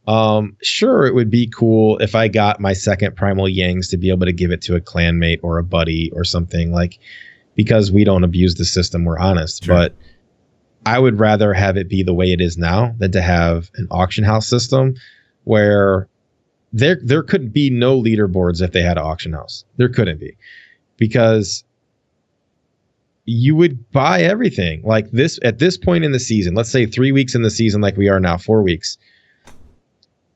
Sure, it would be cool if I got my second primal Yangs to be able to give it to a clanmate or a buddy or something, like, because we don't abuse the system, we're honest. Sure. But I would rather have it be the way it is now than to have an auction house system where there could be no leaderboards if they had an auction house. There couldn't be, because you would buy everything like this at this point in the season. Let's say 3 weeks in the season, like we are now, 4 weeks.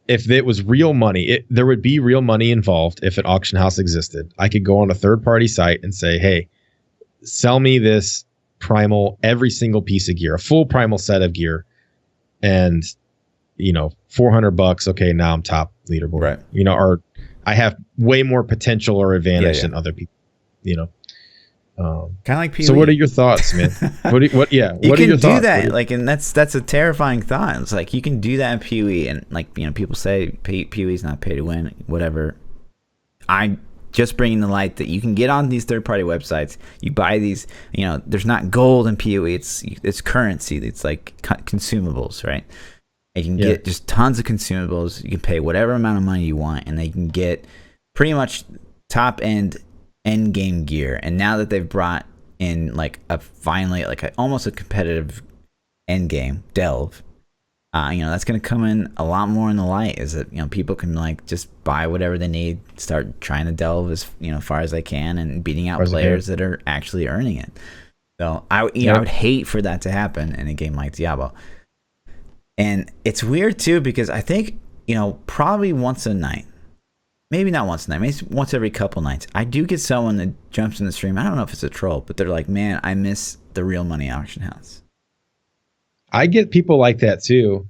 If it was real money, there would be real money involved. If an auction house existed, I could go on a third-party site and say, hey, sell me this primal, every single piece of gear, a full primal set of gear, and $400. Okay, now I'm top leaderboard, right? Or I have way more potential or advantage than other people, kind of like PvE. So what are your thoughts, man? What are your thoughts? You can do that, like, and that's a terrifying thought. It's like, you can do that in PvE, and like, people say PvE is not pay to win, whatever. I just bringing the light that you can get on these third-party websites. You buy these, there's not gold in PvE. It's currency. It's like consumables, right? You can get just tons of consumables. You can pay whatever amount of money you want, and they can get pretty much top-end end game gear. And now that they've brought in like almost a competitive end game delve, that's going to come in a lot more in the light. Is that people can like just buy whatever they need, start trying to delve as far as they can, and beating out players that are actually earning it. So I would hate for that to happen in a game like Diablo. And it's weird too, because I think probably once a night. Maybe not once a night, maybe once every couple nights, I do get someone that jumps in the stream. I don't know if it's a troll, but they're like, man, I miss the real money auction house. I get people like that too.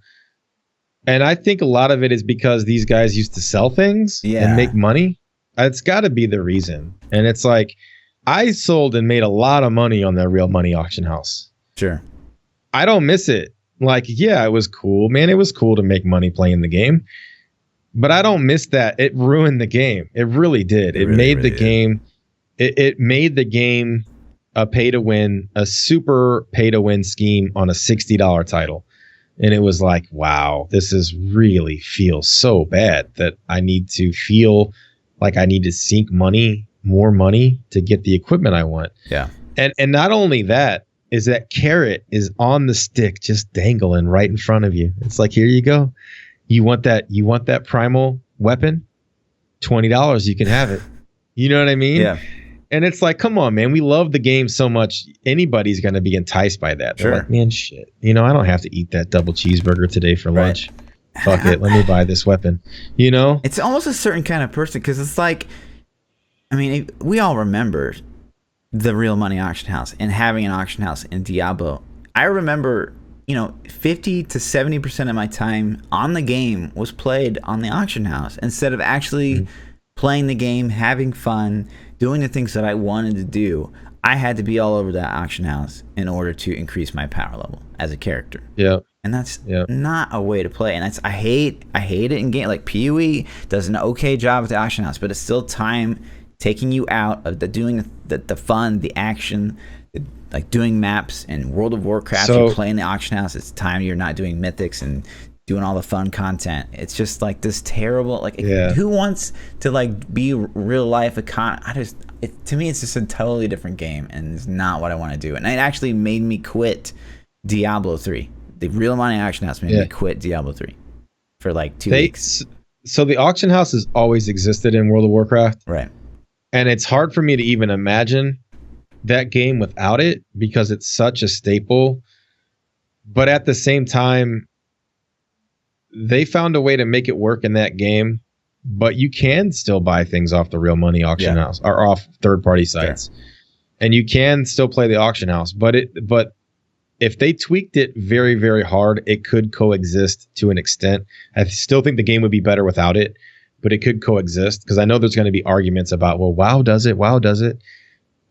And I think a lot of it is because these guys used to sell things and make money. It's got to be the reason. And it's like, I sold and made a lot of money on that real money auction house. Sure. I don't miss it. Like, yeah, it was cool, man. It was cool to make money playing the game. But I don't miss that. It ruined the game. It really did. It made the game. It made the game a pay to win, a super pay to win scheme on a $60 title. And it was like, wow, this is really feels so bad that I need to feel like I need to sink more money to get the equipment I want. Yeah. And not only that, is that carrot is on the stick, just dangling right in front of you. It's like, here you go. You want that primal weapon? $20, you can have it. You know what I mean? Yeah. And it's like, come on, man. We love the game so much. Anybody's going to be enticed by that. They're like, man, shit. I don't have to eat that double cheeseburger today for lunch. Fuck it. Let me buy this weapon. It's almost a certain kind of person, because it's like, we all remember the real money auction house and having an auction house in Diablo. I remember 50 to 70% of my time on the game was played on the auction house instead of actually playing the game, having fun, doing the things that I wanted to do. I had to be all over that auction house in order to increase my power level as a character. Yeah. And that's not a way to play. And I hate it in game. Like, PoE does an okay job with the auction house, but it's still time taking you out of doing the fun, the action, like doing maps. And World of Warcraft, you play in the auction house. It's time you're not doing mythics and doing all the fun content. It's just like this terrible, who wants to like be real life to me it's just a totally different game, and it's not what I want to do. And it actually made me quit Diablo 3. The real money auction house made me quit Diablo 3 for like 2 weeks. So the auction house has always existed in World of Warcraft. Right. And it's hard for me to even imagine that game without it, because it's such a staple. But at the same time, they found a way to make it work in that game, but you can still buy things off the real money auction house or off third-party sites. Sure. And you can still play the auction house, but if they tweaked it very, very hard, it could coexist to an extent. I still think the game would be better without it, but it could coexist, because I know there's going to be arguments about, well, WoW does it.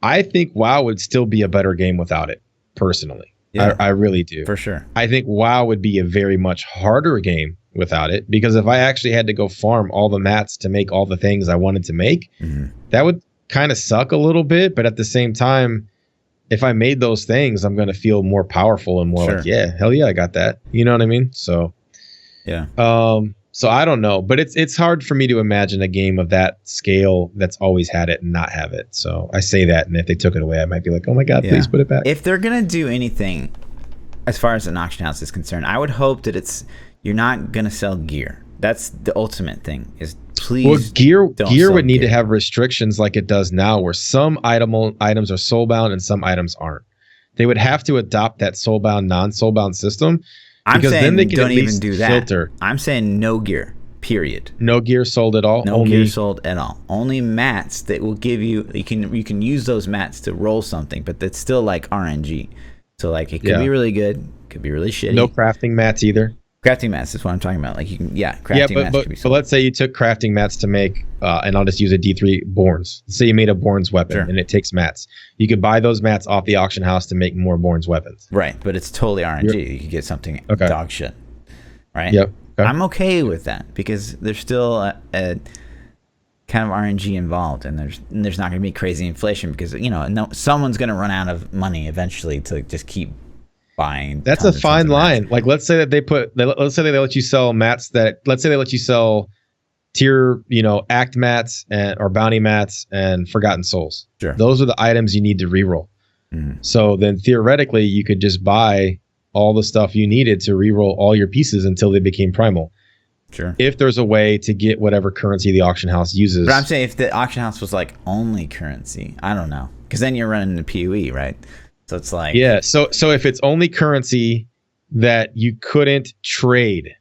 I think WoW would still be a better game without it, personally. Yeah, I really do. For sure. I think WoW would be a very much harder game without it, because if I actually had to go farm all the mats to make all the things I wanted to make, that would kind of suck a little bit. But at the same time, if I made those things, I'm going to feel more powerful and more Sure. like, yeah, hell yeah, I got that. You know what I mean? So, Yeah. so I don't know, but it's hard for me to imagine a game of that scale that's always had it and not have it. So I say that, and if they took it away, I might be like, oh my God, please put it back. If they're gonna do anything, as far as an auction house is concerned, I would hope that you're not gonna sell gear. That's the ultimate thing. Is please. Well, gear sell would need gear. to have restrictions like it does now, where some items are soulbound and some items aren't. They would have to adopt that soulbound, non-soulbound system. I'm because saying then they can don't at even least do that. filter. I'm saying no gear. Period. No gear sold at all. No gear sold at all. Only mats that will give you. You can use those mats to roll something, but that's still like RNG. So like it could be really good, could be really shitty. No crafting mats either. Crafting mats is what I'm talking about. Like you can, crafting mats could be sold. But let's say you took crafting mats to make, and I'll just use a D3 Borns. Let's say you made a Borns weapon, and it takes mats. You could buy those mats off the auction house to make more Borns weapons. Right, but it's totally RNG. You could get something dog shit. Right. Yep. Okay. I'm okay with that because there's still a kind of RNG involved, and there's not going to be crazy inflation because someone's going to run out of money eventually to just keep buying. That's a fine line. Like let's say that let's say they let you sell mats let's say they let you sell tier, act mats or bounty mats and Forgotten Souls. Sure. Those are the items you need to reroll. Mm-hmm. So then theoretically you could just buy all the stuff you needed to reroll all your pieces until they became primal. Sure. If there's a way to get whatever currency the auction house uses. But I'm saying if the auction house was like only currency, I don't know, because then you're running the PoE, right? So it's like So if it's only currency that you couldn't trade,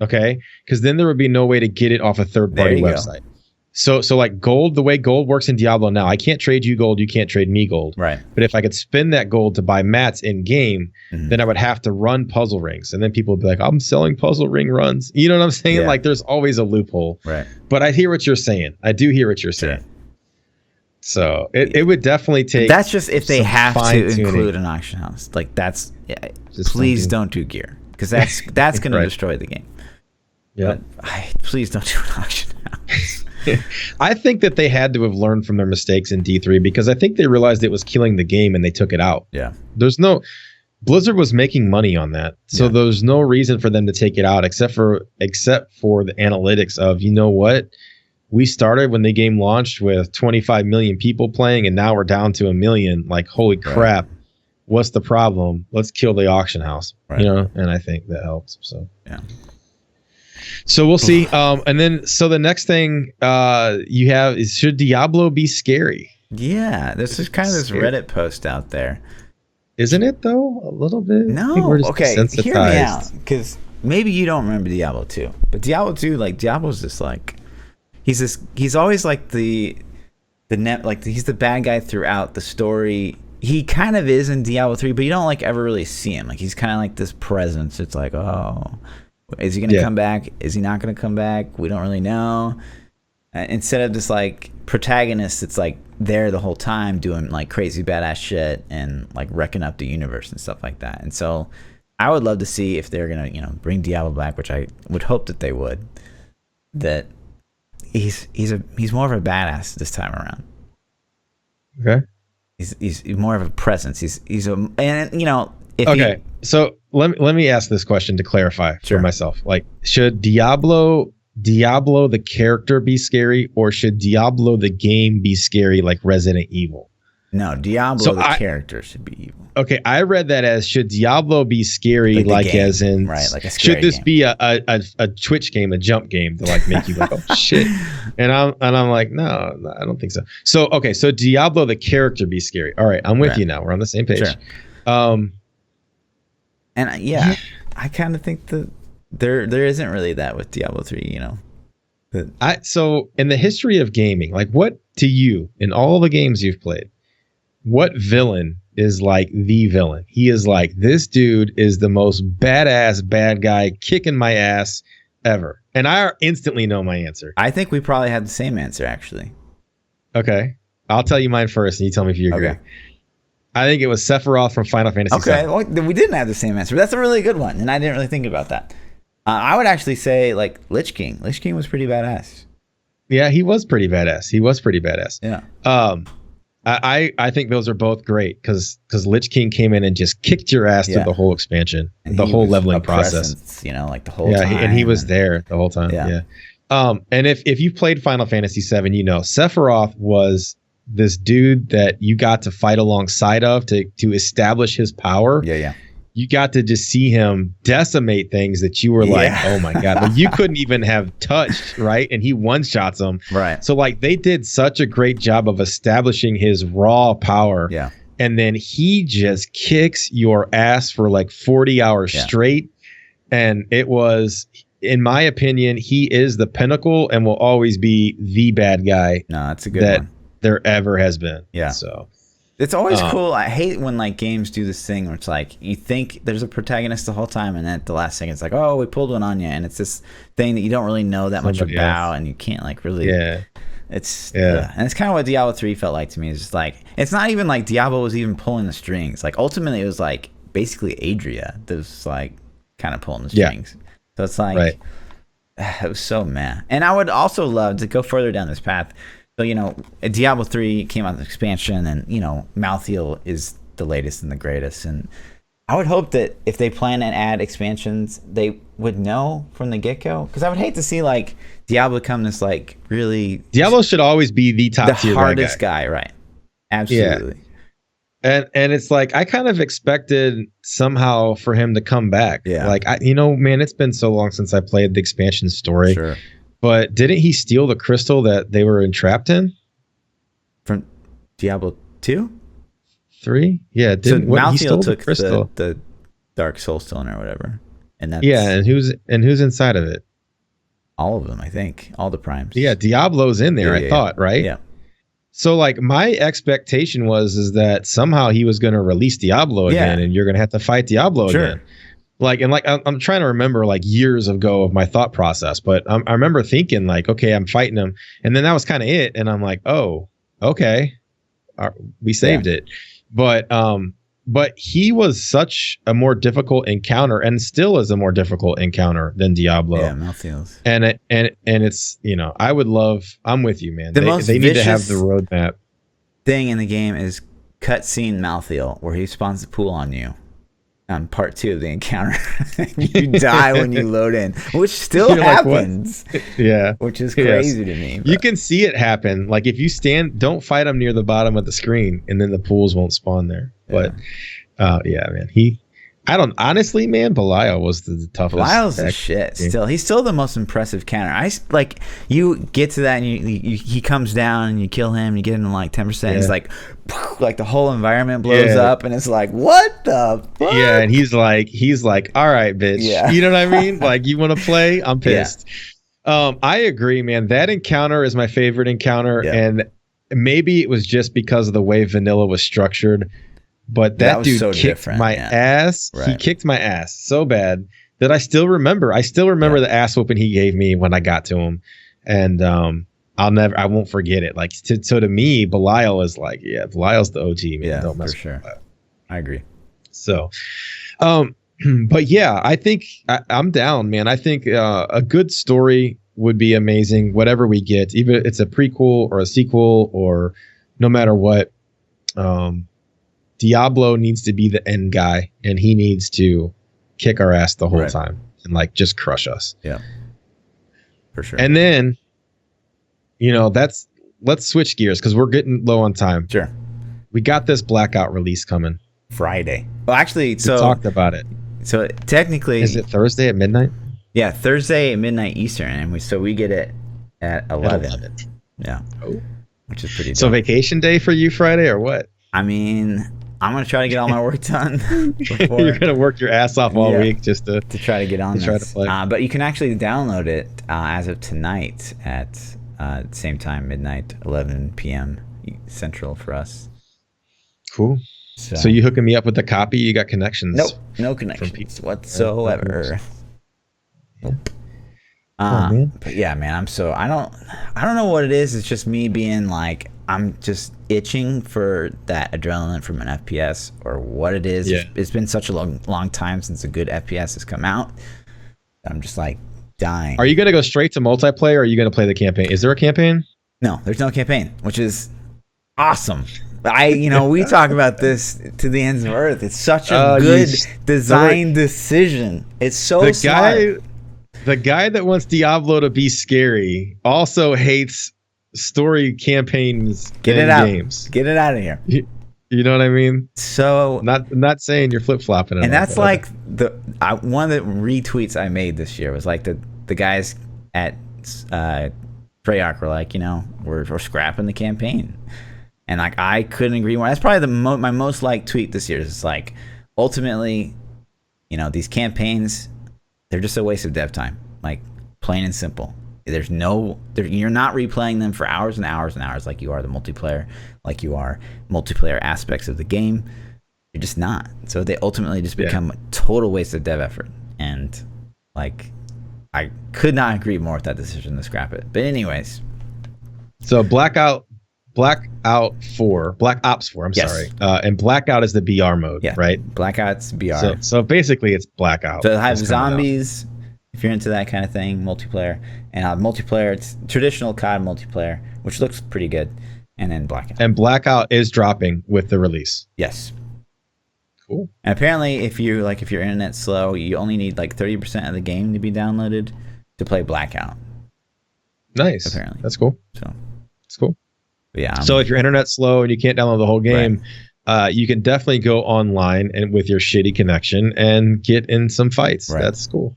okay, because then there would be no way to get it off a third party website. So like gold, the way gold works in Diablo now, I can't trade you gold, you can't trade me gold. Right. But if I could spend that gold to buy mats in game, then I would have to run puzzle rings, and then people would be like, I'm selling puzzle ring runs. You know what I'm saying? Yeah. Like there's always a loophole. Right. But I hear what you're saying. I do hear what you're saying. Sure. So it would definitely take. That's just if they have to tuning. Include an auction house. Like that's please don't do gear because that's going to destroy the game. Yeah. Please don't do an auction house. I think that they had to have learned from their mistakes in D3 because I think they realized it was killing the game and they took it out. Yeah. Blizzard was making money on that. So there's no reason for them to take it out except for the analytics of, you know what? We started when the game launched with 25 million people playing and now we're down to 1 million. Like, holy crap. What's the problem? Let's kill the auction house. Right. And I think that helps. So yeah. So we'll see. And then, so the next thing you have is, should Diablo be scary? Yeah, this is kind of this Reddit post out there. Isn't it, though? A little bit? No, okay, hear me out. Because maybe you don't remember Diablo 2. But Diablo 2, like, Diablo's just like... He's always like he's the bad guy throughout the story. He kind of is in Diablo 3, but you don't, like, ever really see him. Like, he's kind of like this presence. It's like, oh... Is he going to come back? Is he not going to come back? We don't really know. Instead of this like protagonist that's like there the whole time doing like crazy badass shit and like wrecking up the universe and stuff like that. And so I would love to see if they're going to, bring Diablo back, which I would hope that they would, that he's more of a badass this time around. Okay. He's more of a presence. So let me ask this question to clarify for myself. Like, should Diablo the character be scary, or should Diablo the game be scary like Resident Evil? No, Diablo the character should be evil. Okay, I read that as, should Diablo be scary like as in, right, like a scary should this game. be a twitch game, a jump game to like make you like, oh shit. And I'm like, no, I don't think so. So okay, so Diablo the character be scary. All right, I'm with you now. We're on the same page. Sure. And I kind of think that there isn't really that with Diablo 3, So in the history of gaming, like, what to you, in all the games you've played, what villain is like the villain? He is like, this dude is the most badass bad guy kicking my ass ever. And I instantly know my answer. I think we probably had the same answer, actually. Okay. I'll tell you mine first and you tell me if you agree. Okay. I think it was Sephiroth from Final Fantasy VII. Okay, well, we didn't have the same answer. But that's a really good one, and I didn't really think about that. I would actually say, like, Lich King. Lich King was pretty badass. Yeah, he was pretty badass. Yeah. I think those are both great because Lich King came in and just kicked your ass through the whole expansion, And the he whole was leveling a process. presence, like the whole time. And he was there the whole time. Yeah. And if you've played Final Fantasy VII, Sephiroth was this dude that you got to fight alongside of to establish his power. Yeah. You got to just see him decimate things that you were like, oh my God, like you couldn't even have touched, right? And he one-shots them. Right. So like they did such a great job of establishing his raw power. Yeah. And then he just kicks your ass for like 40 hours straight. And it was, in my opinion, he is the pinnacle and will always be the bad guy. No, that's a good one. There ever has been. Yeah. So it's always cool. I hate when like games do this thing where it's like you think there's a protagonist the whole time, and then at the last second it's like, oh, we pulled one on you, and it's this thing that you don't really know that much about, and you can't like really. Yeah. It's and it's kind of what Diablo 3 felt like to me. It's just like it's not even like Diablo was even pulling the strings. Like ultimately, it was like basically Adria that was like kind of pulling the strings. So it's like it was so meh. And I would also love to go further down this path. So, Diablo 3 came out with expansion, and, Malthael is the latest and the greatest. And I would hope that if they plan to add expansions, they would know from the get-go. Because I would hate to see, like, Diablo become this, like, really... Diablo should always be the top tier the hardest guy, right. Absolutely. Yeah. And it's like, I kind of expected somehow for him to come back. Yeah. Like, man, it's been so long since I played the expansion story. Sure. But didn't he steal the crystal that they were entrapped in? From Diablo 2? 3? Yeah. Malthael he stole took the crystal. The Dark Soul Stone or whatever. And that's and who's inside of it? all of them, I think. All the primes. Yeah, Diablo's in there, I thought, right? Yeah. So like my expectation is that somehow he was going to release Diablo again and you're going to have to fight Diablo again. Like, and like, I'm trying to remember like years ago of my thought process, but I remember thinking like, okay, I'm fighting him. And then that was kind of it. And I'm like, oh, okay. We saved it. But he was such a more difficult encounter and still is a more difficult encounter than Diablo. Yeah, Malthael's. And it's, I'm with you, man. They need to have the roadmap. Thing in the game is cutscene Malthael, where he spawns the pool on you on part 2 of the encounter. You die when you load in, which still happens. Like, which is crazy to me. But. You can see it happen. Like if you don't fight him near the bottom of the screen, and then the pools won't spawn there. But man, honestly, man, Belial was the toughest. Belial's the shit. Still, he's still the most impressive counter. You get to that, and he comes down, and you kill him. You get him like 10%. Yeah. He's like the whole environment blows up, and it's like, what the fuck? Yeah, and he's like, all right, bitch. Yeah. You know what I mean? Like, you want to play? I'm pissed. Yeah. I agree, man. That encounter is my favorite encounter, and maybe it was just because of the way vanilla was structured. But that dude kicked my ass. Right. He kicked my ass so bad that I still remember. The ass whooping he gave me when I got to him, and I won't forget it. Like so to me, Belial is like, Belial's the OG, man. Yeah, don't mess for sure. Belial. I agree. So, but yeah, I think I'm down, man. I think a good story would be amazing. Whatever we get, even if it's a prequel or a sequel or no matter what. Diablo needs to be the end guy, and he needs to kick our ass the whole time and like just crush us. Yeah, for sure. And then, let's switch gears because we're getting low on time. Sure. We got this Blackout release coming Friday. Well, actually, we talked about it. So technically, is it Thursday at midnight? Yeah, Thursday at midnight Eastern, and we get it at 11. Yeah, which is pretty dope. So vacation day for you Friday or what? I mean, I'm going to try to get all my work done. You're going to work your ass off all week just to try to get on this. Try to play. But you can actually download it as of tonight at same time, midnight, 11 p.m. Central for us. Cool. So you hooking me up with the copy? You got connections? Nope. No connections whatsoever. Nope. Man. But yeah, man, I don't know what it is. It's just me being like, I'm just itching for that adrenaline from an FPS or what it is. Yeah. It's been such a long time since a good FPS has come out. I'm just like dying. Are you going to go straight to multiplayer or are you going to play the campaign? Is there a campaign? No, there's no campaign, which is awesome. We talk about this to the ends of earth. It's such a good design decision. It's so smart. The guy that wants Diablo to be scary also hates story campaigns games. Get it out of here. You know what I mean? So not saying you're flip flopping. And that's like one of the retweets I made this year was like the guys at Treyarch were like, we're scrapping the campaign, and like I couldn't agree more. That's probably my most liked tweet this year. It's like ultimately, these campaigns, they're just a waste of dev time, like plain and simple. You're not replaying them for hours and hours and hours like you are the multiplayer, like you are multiplayer aspects of the game. You're just not. So they ultimately just become a total waste of dev effort. And like, I could not agree more with that decision to scrap it. But anyways, so Black Ops 4. I'm sorry. And Blackout is the BR mode, right? Blackout's BR. So basically, it's Blackout. So it has zombies. If you're into that kind of thing, multiplayer. And multiplayer, it's traditional COD multiplayer, which looks pretty good. And then Blackout. And Blackout is dropping with the release. Yes. Cool. And apparently, if your internet's slow, you only need like 30% of the game to be downloaded to play Blackout. Nice. Apparently. That's cool. So it's cool. But yeah. So if your internet's slow and you can't download the whole game, you can definitely go online and with your shitty connection and get in some fights. Right. That's cool.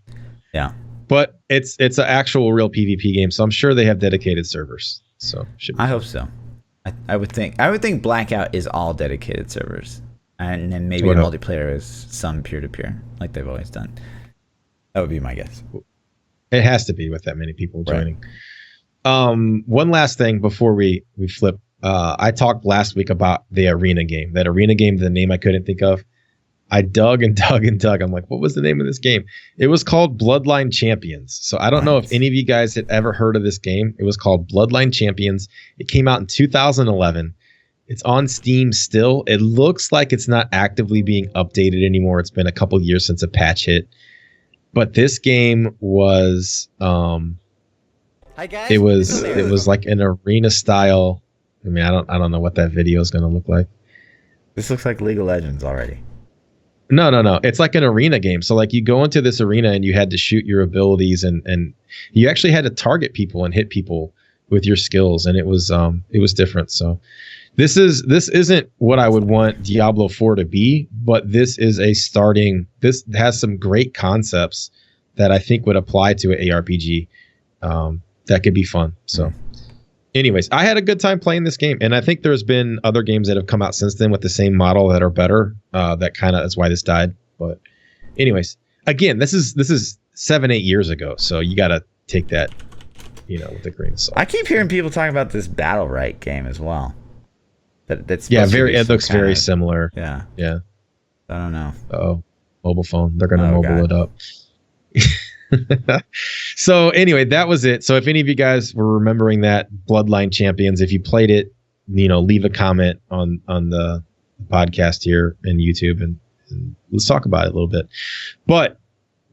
Yeah. But it's an actual real PvP game, so I'm sure they have dedicated servers. So I hope so. I would think Blackout is all dedicated servers, and then maybe the multiplayer is some peer-to-peer, like they've always done. That would be my guess. It has to be with that many people joining. One last thing before we flip. I talked last week about the arena game. That arena game, the name I couldn't think of. I dug and dug and dug. I'm like, what was the name of this game? It was called Bloodline Champions. So I don't know if any of you guys had ever heard of this game. It was called Bloodline Champions. It came out in 2011. It's on Steam still. It looks like it's not actively being updated anymore. It's been a couple years since a patch hit. But this game was Hi guys. it was like an arena style. I mean, I don't know what that video is going to look like. This looks like League of Legends already. No. It's like an arena game. So like you go into this arena and you had to shoot your abilities and you actually had to target people and hit people with your skills. And it was different. So this isn't what I would want Diablo 4 to be, but this has some great concepts that I think would apply to an ARPG. That could be fun. So anyways, I had a good time playing this game, and I think there's been other games that have come out since then with the same model that are better. That kind of is why this died. But anyways, again, this is 7-8 years ago, so you got to take that, with a grain of salt. I keep hearing people talking about this Battle Right game as well. That's it looks very similar. Yeah. I don't know. Oh, mobile phone. They're gonna mobile it up. So anyway, that was it. So if any of you guys were remembering that Bloodline Champions, if you played it, leave a comment on the podcast here and YouTube, and let's talk about it a little bit. But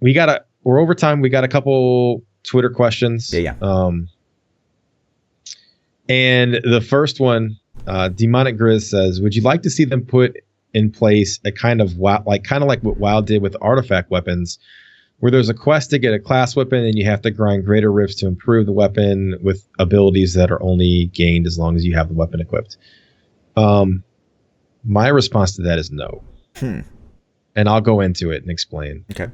we're over time. We got a couple Twitter questions. Yeah. And the first one, Demonic Grizz says, would you like to see them put in place a kind of like what WoW did with artifact weapons, where there's a quest to get a class weapon and you have to grind greater rifts to improve the weapon with abilities that are only gained as long as you have the weapon equipped? My response to that is no. And I'll go into it and explain. Okay.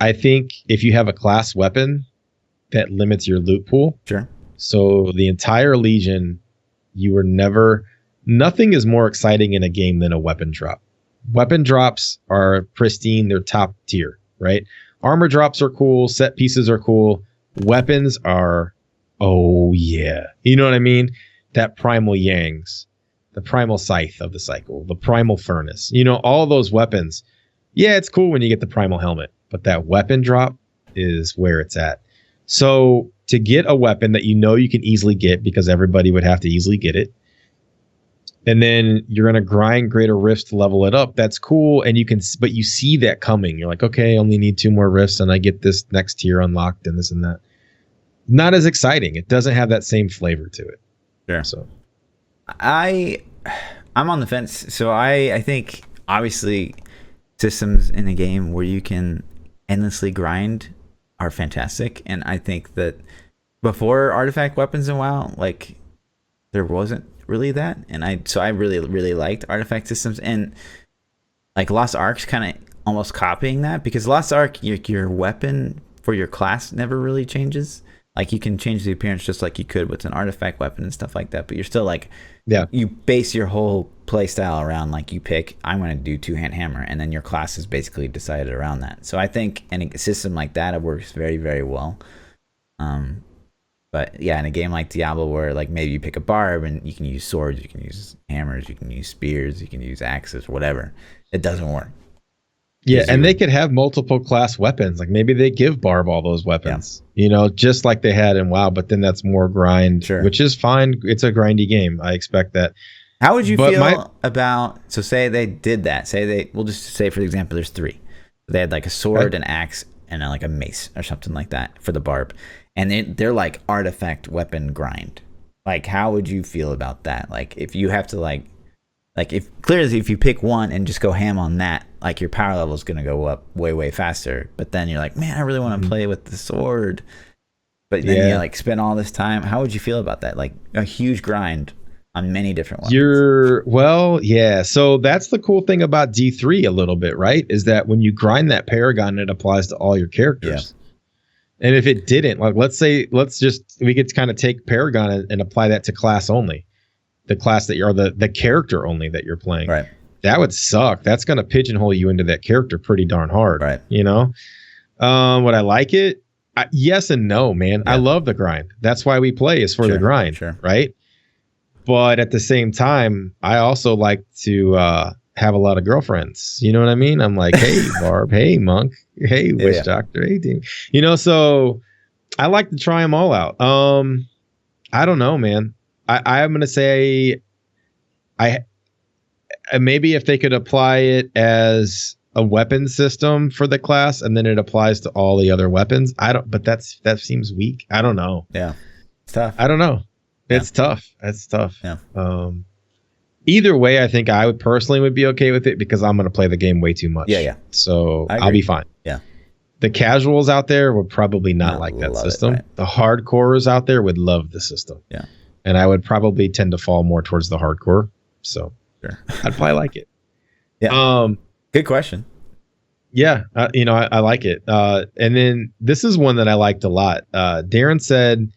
I think if you have a class weapon, that limits your loot pool. Sure. So the entire Legion, nothing is more exciting in a game than a weapon drop. Weapon drops are pristine. They're top tier, right? Armor drops are cool. Set pieces are cool. Weapons are, oh yeah. You know what I mean? That primal Yangs, the primal scythe of the cycle, the primal furnace, all those weapons. Yeah, it's cool when you get the primal helmet, but that weapon drop is where it's at. So to get a weapon that you can easily get, because everybody would have to easily get it, and then you're going to grind greater rifts to level it up. That's cool. And but you see that coming. You're like, okay, I only need 2 more rifts and I get this next tier unlocked and this and that. Not as exciting. It doesn't have that same flavor to it. Sure. So I'm on the fence. So I think obviously systems in a game where you can endlessly grind are fantastic, and I think that before artifact weapons in WoW, like there wasn't really that, and I really liked artifact systems, and like Lost Ark's kind of almost copying that, because Lost Ark, your weapon for your class never really changes. Like you can change the appearance just like you could with an artifact weapon and stuff like that, but you're still like, Yeah. you base your whole play style around, like, you pick, I'm going to do two-hand hammer, and then your class is basically decided around that. So I think in a system like that, it works very, very well. But yeah, in a game like Diablo, where like maybe you pick a barb and you can use swords, you can use hammers, you can use spears, you can use axes, whatever, it doesn't work. Yeah, and they could have multiple class weapons. Like maybe they give Barb all those weapons, you know, just like they had in WoW, but then that's more grind, Sure. which is fine. It's a grindy game. I expect that. How would you feel about, so say they did that, we'll just say, for example, there's 3. They had like a sword, an axe, and like a mace or something like that for the barb. And they're like artifact weapon grind. Like, how would you feel about that? Like, if you have to like if clearly if you pick one and just go ham on that, like your power level is going to go up way, way faster. But then you're like, man, I really want to play with the sword. But then you like spend all this time. How would you feel about that? Like a huge grind on many different ones. So that's the cool thing about D3 a little bit, right? Is that when you grind that Paragon, it applies to all your characters. Yeah. And if it didn't, like we could kind of take Paragon and apply that to class only. The class that you're, the character only that you're playing. Right. That would suck. That's going to pigeonhole you into that character pretty darn hard. Right. You know? Would I like it? Yes and no, man. Yeah. I love the grind. That's why we play, is for the grind. Sure. Right. But at the same time, I also like to have a lot of girlfriends. You know what I mean? I'm like, hey, Barb. Hey, Monk. Hey, Witch Doctor. Hey, team. You know, so I like to try them all out. I don't know, man. I'm going to say maybe if they could apply it as a weapon system for the class and then it applies to all the other weapons. But that seems weak. I don't know. Yeah. It's tough. I don't know. It's tough. That's tough. Yeah. Either way, I think I would personally be okay with it because I'm going to play the game way too much. Yeah. So I'll be fine. Yeah. The casuals out there would probably not like that system. The hardcores out there would love the system. Yeah. And I would probably tend to fall more towards the hardcore. So sure. I'd probably like it. Yeah. Good question. Yeah. I like it. And then this is one that I liked a lot. Darren said,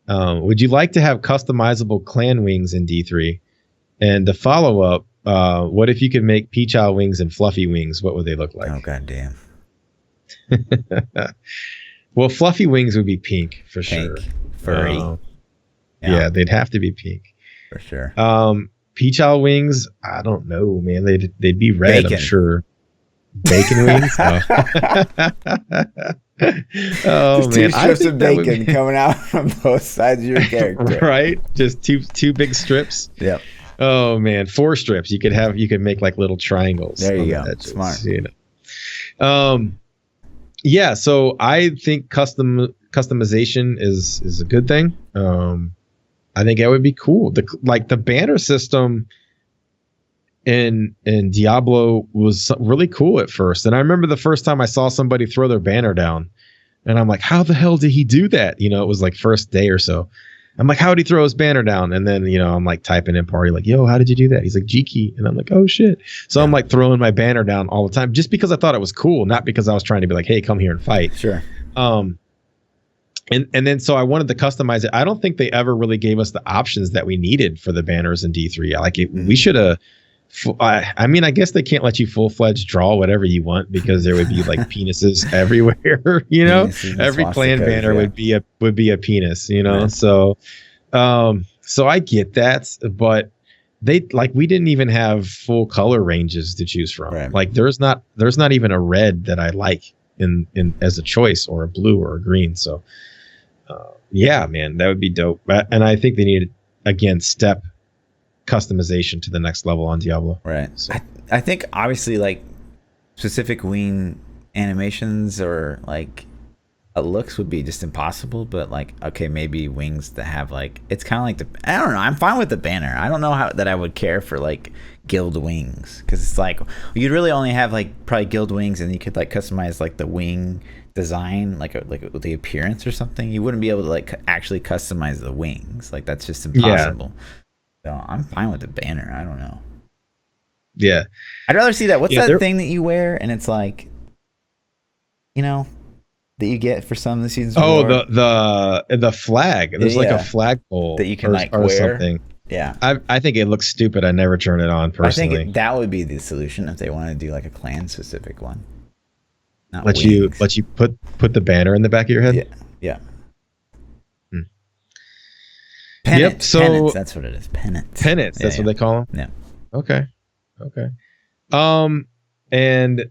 would you like to have customizable clan wings in D3? And the follow up, what if you could make ThaPChild wings and fluffy wings? What would they look like? Oh, goddamn. Well, fluffy wings would be pink for sure. Furry. Yeah, they'd have to be pink for sure. ThaPChild wings, I don't know, man. They'd be red, bacon. I'm sure. Bacon wings. Just man, strips of bacon coming out from both sides of your character. Right, just two big strips. Yep. Oh man, 4 strips. You could make like little triangles. There you go. Edges, smart. You know. Yeah. So I think customization is a good thing. I think it would be cool. The banner system in Diablo was really cool at first. And I remember the first time I saw somebody throw their banner down and I'm like, how the hell did he do that? You know, it was like first day or so. I'm like, how did he throw his banner down? And then, I'm like typing in party, like, yo, how did you do that? He's like, G key. And I'm like, oh shit. So I'm like throwing my banner down all the time just because I thought it was cool, not because I was trying to be like, hey, come here and fight. Sure. And then so I wanted to customize it. I don't think they ever really gave us the options that we needed for the banners in D3. Like we should have. I mean, I guess they can't let you full-fledged draw whatever you want because there would be like penises everywhere. Every clan banner would be a penis. Right. So I get that, but we didn't even have full color ranges to choose from. Right. Like there's not even a red that I like in as a choice, or a blue or a green. So. Yeah, man, that would be dope. And I think they need, again, step customization to the next level on Diablo. Right. So. I think obviously like specific wing animations or like looks would be just impossible, but like, okay, maybe wings that have like, it's kind of like I don't know. I'm fine with the banner. I don't know how that I would care for like guild wings, because it's like you'd really only have like probably guild wings, and you could like customize like the wing design, like the appearance or something. You wouldn't be able to like actually customize the wings. Like that's just impossible. So I'm fine with the banner. I don't know. Yeah, I'd rather see that. What's that thing that you wear and it's like, you know, that you get for some of the seasons? Oh, the flag. There's like a flagpole that you can like or wear. Something. Yeah, I think it looks stupid. I never turn it on personally. I think that would be the solution if they want to do like a clan specific one. Not let wings. you put the banner in the back of your head. Yeah. Pennant, yep. So pennants, that's what it is. Pennants. That's what they call them. Yeah. Okay. And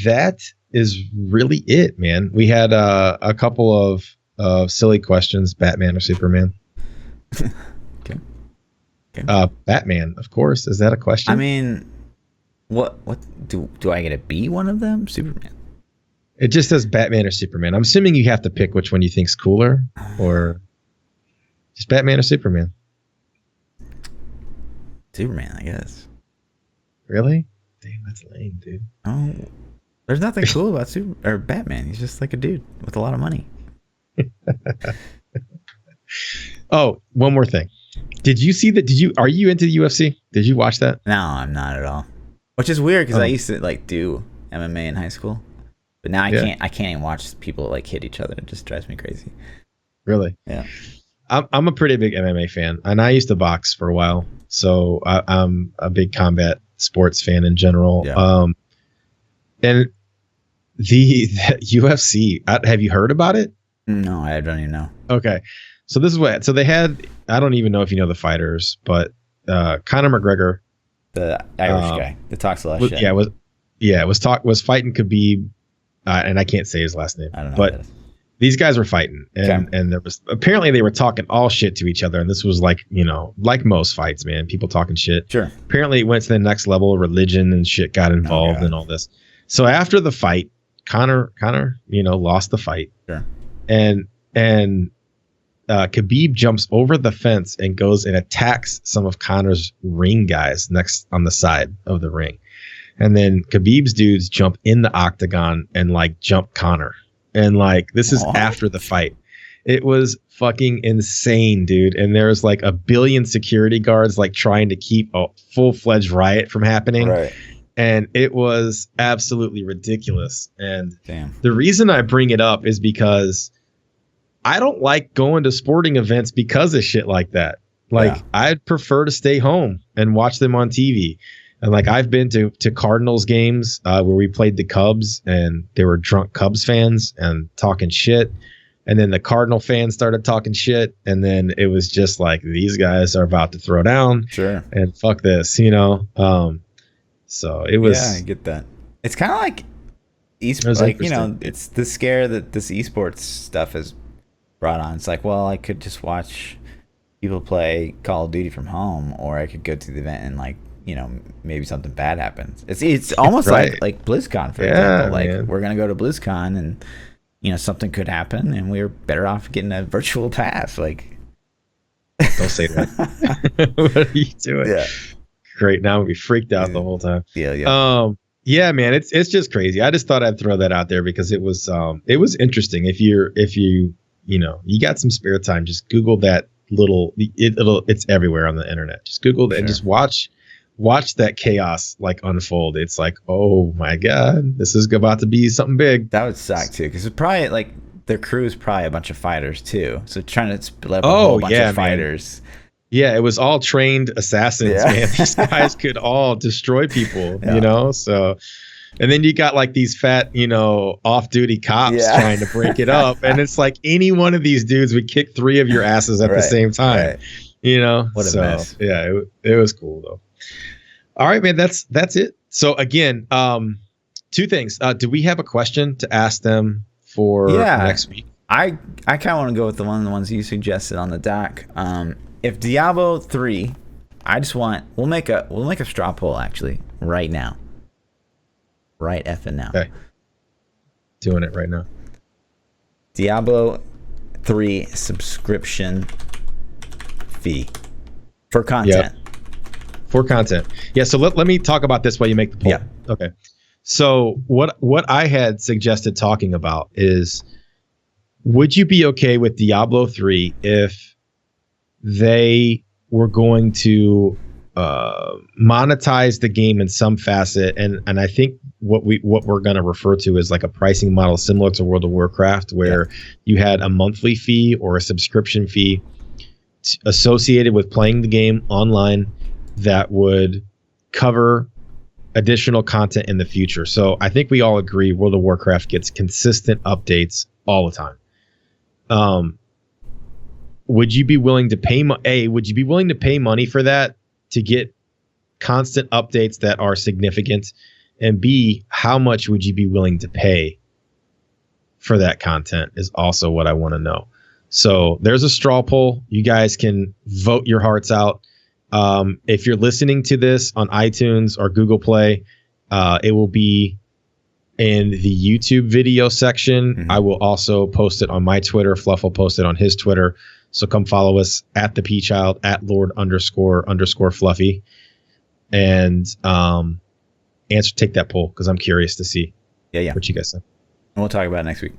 that is really it, man. We had a couple of silly questions. Batman or Superman? Okay. Batman, of course. Is that a question? I mean, what do I get to be one of them? Superman. It just says Batman or Superman. I'm assuming you have to pick which one you think's cooler, or just Batman or Superman. Superman, I guess. Really? Damn, that's lame, dude. Oh, there's nothing cool about Batman. He's just like a dude with a lot of money. Oh, one more thing. Did you see that? Are you into the UFC? Did you watch that? No, I'm not at all. Which is weird because I used to like do MMA in high school, but now I can't even watch people like hit each other. It just drives me crazy. Really? Yeah. I'm a pretty big MMA fan, and I used to box for a while, so I'm a big combat sports fan in general. Yeah. And the UFC, have you heard about it? No, I don't even know. Okay, so this is what. So they had. I don't even know if you know the fighters, but Conor McGregor, the Irish guy that talks a lot of shit. Was fighting Khabib, and I can't say his last name. I don't know. But these guys were fighting, and there was apparently they were talking all shit to each other, and this was like, like most fights, man, people talking shit. Sure. Apparently it went to the next level. Religion and shit got involved and all this. So after the fight, Conor, lost the fight. Sure. And Khabib jumps over the fence and goes and attacks some of Conor's ring guys next on the side of the ring. And then Khabib's dudes jump in the octagon and like jump Conor. And like, this is after the fight. It was fucking insane, dude. And there's like 1 billion security guards like trying to keep a full-fledged riot from happening. Right. And it was absolutely ridiculous. And damn. The reason I bring it up is because I don't like going to sporting events because of shit like that. Like, I'd prefer to stay home and watch them on TV. And like, I've been to Cardinals games where we played the Cubs, and there were drunk Cubs fans and talking shit. And then the Cardinal fans started talking shit. And then it was just like, these guys are about to throw down. Sure. And fuck this, So it was. Yeah, I get that. It's kind of like esports, like, it's the scare that this esports stuff has brought on. It's like, well, I could just watch people play Call of Duty from home, or I could go to the event and like, maybe something bad happens. It's almost right. like BlizzCon, for example. Like, man. We're gonna go to BlizzCon, and something could happen, and we're better off getting a virtual pass. Like, don't say that. What are you doing? Yeah. Great. Now we freaked out the whole time. Yeah. Yeah, man. It's just crazy. I just thought I'd throw that out there because it was interesting. If you got some spare time, just Google that it's everywhere on the internet. Just Google that and just watch that chaos like unfold. It's like, oh my God, this is about to be something big. That would suck too, because it's probably like their crew is probably a bunch of fighters too. So trying to split up a whole bunch of fighters. Man. Yeah, it was all trained assassins, man. These guys could all destroy people, So, and then you got like these fat, off-duty cops trying to break it up, and it's like any one of these dudes would kick 3 of your asses at the same time, What a mess. Yeah, it was cool though. All right, man, that's it. So again, 2 things. Do we have a question to ask them for next week? I kind of want to go with the ones you suggested on the doc. If Diablo 3, we'll make a straw poll actually right now. Right effing now. Okay. Doing it right now. Diablo 3 subscription fee for content. Yep. For content. Yeah, so let me talk about this while you make the poll. Yeah. Okay. So what I had suggested talking about is, would you be okay with Diablo 3 if they were going to monetize the game in some facet? And I think what we're going to refer to as like a pricing model similar to World of Warcraft, where you had a monthly fee or a subscription fee associated with playing the game online that would cover additional content in the future. So I think we all agree World of Warcraft gets consistent updates all the time. Would you be willing to pay would you be willing to pay money for that, to get constant updates that are significant? And B, how much would you be willing to pay for that content is also what I want to know. So there's a straw poll. You guys can vote your hearts out. If you're listening to this on iTunes or Google Play, it will be in the YouTube video section. Mm-hmm. I will also post it on my Twitter. Fluff will post it on his Twitter. So come follow us at ThaPChild, at Lord__Fluffy, and take that poll, because I'm curious to see what you guys think. And we'll talk about it next week.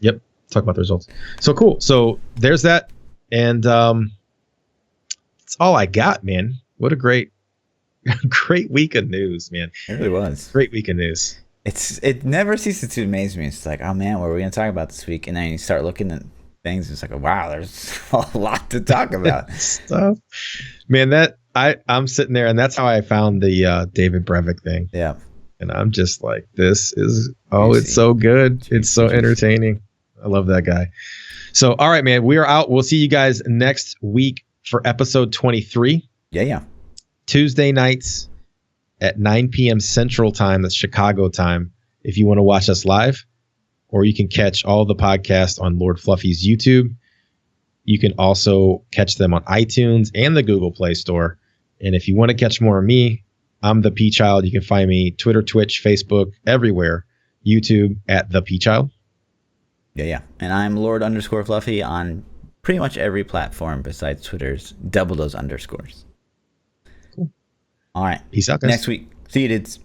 Yep, talk about the results. So cool. So there's that, and that's all I got, man. What a great week of news, man. It really was. Great week of news. It never ceases to amaze me. It's like, oh man, what are we gonna talk about this week? And then you start looking at things. It's like, wow, there's a lot to talk about. Stuff, man. That I'm sitting there, and that's how I found the David Brevik thing. Yeah, and I'm just like, this is it's so good. It's so entertaining. I love that guy. So, all right, man, we are out. We'll see you guys next week for episode 23. Yeah. Tuesday nights at 9 p.m. Central Time. That's Chicago time. If you want to watch us live, or you can catch all the podcasts on Lord Fluffy's YouTube. You can also catch them on iTunes and the Google Play Store. And if you want to catch more of me, I'm ThaPChild. You can find me Twitter, Twitch, Facebook, everywhere. YouTube at ThaPChild. Yeah. And I'm Lord_Fluffy on pretty much every platform besides Twitter's double those underscores. Cool. All right. Peace out, guys. Next week. See you, dudes.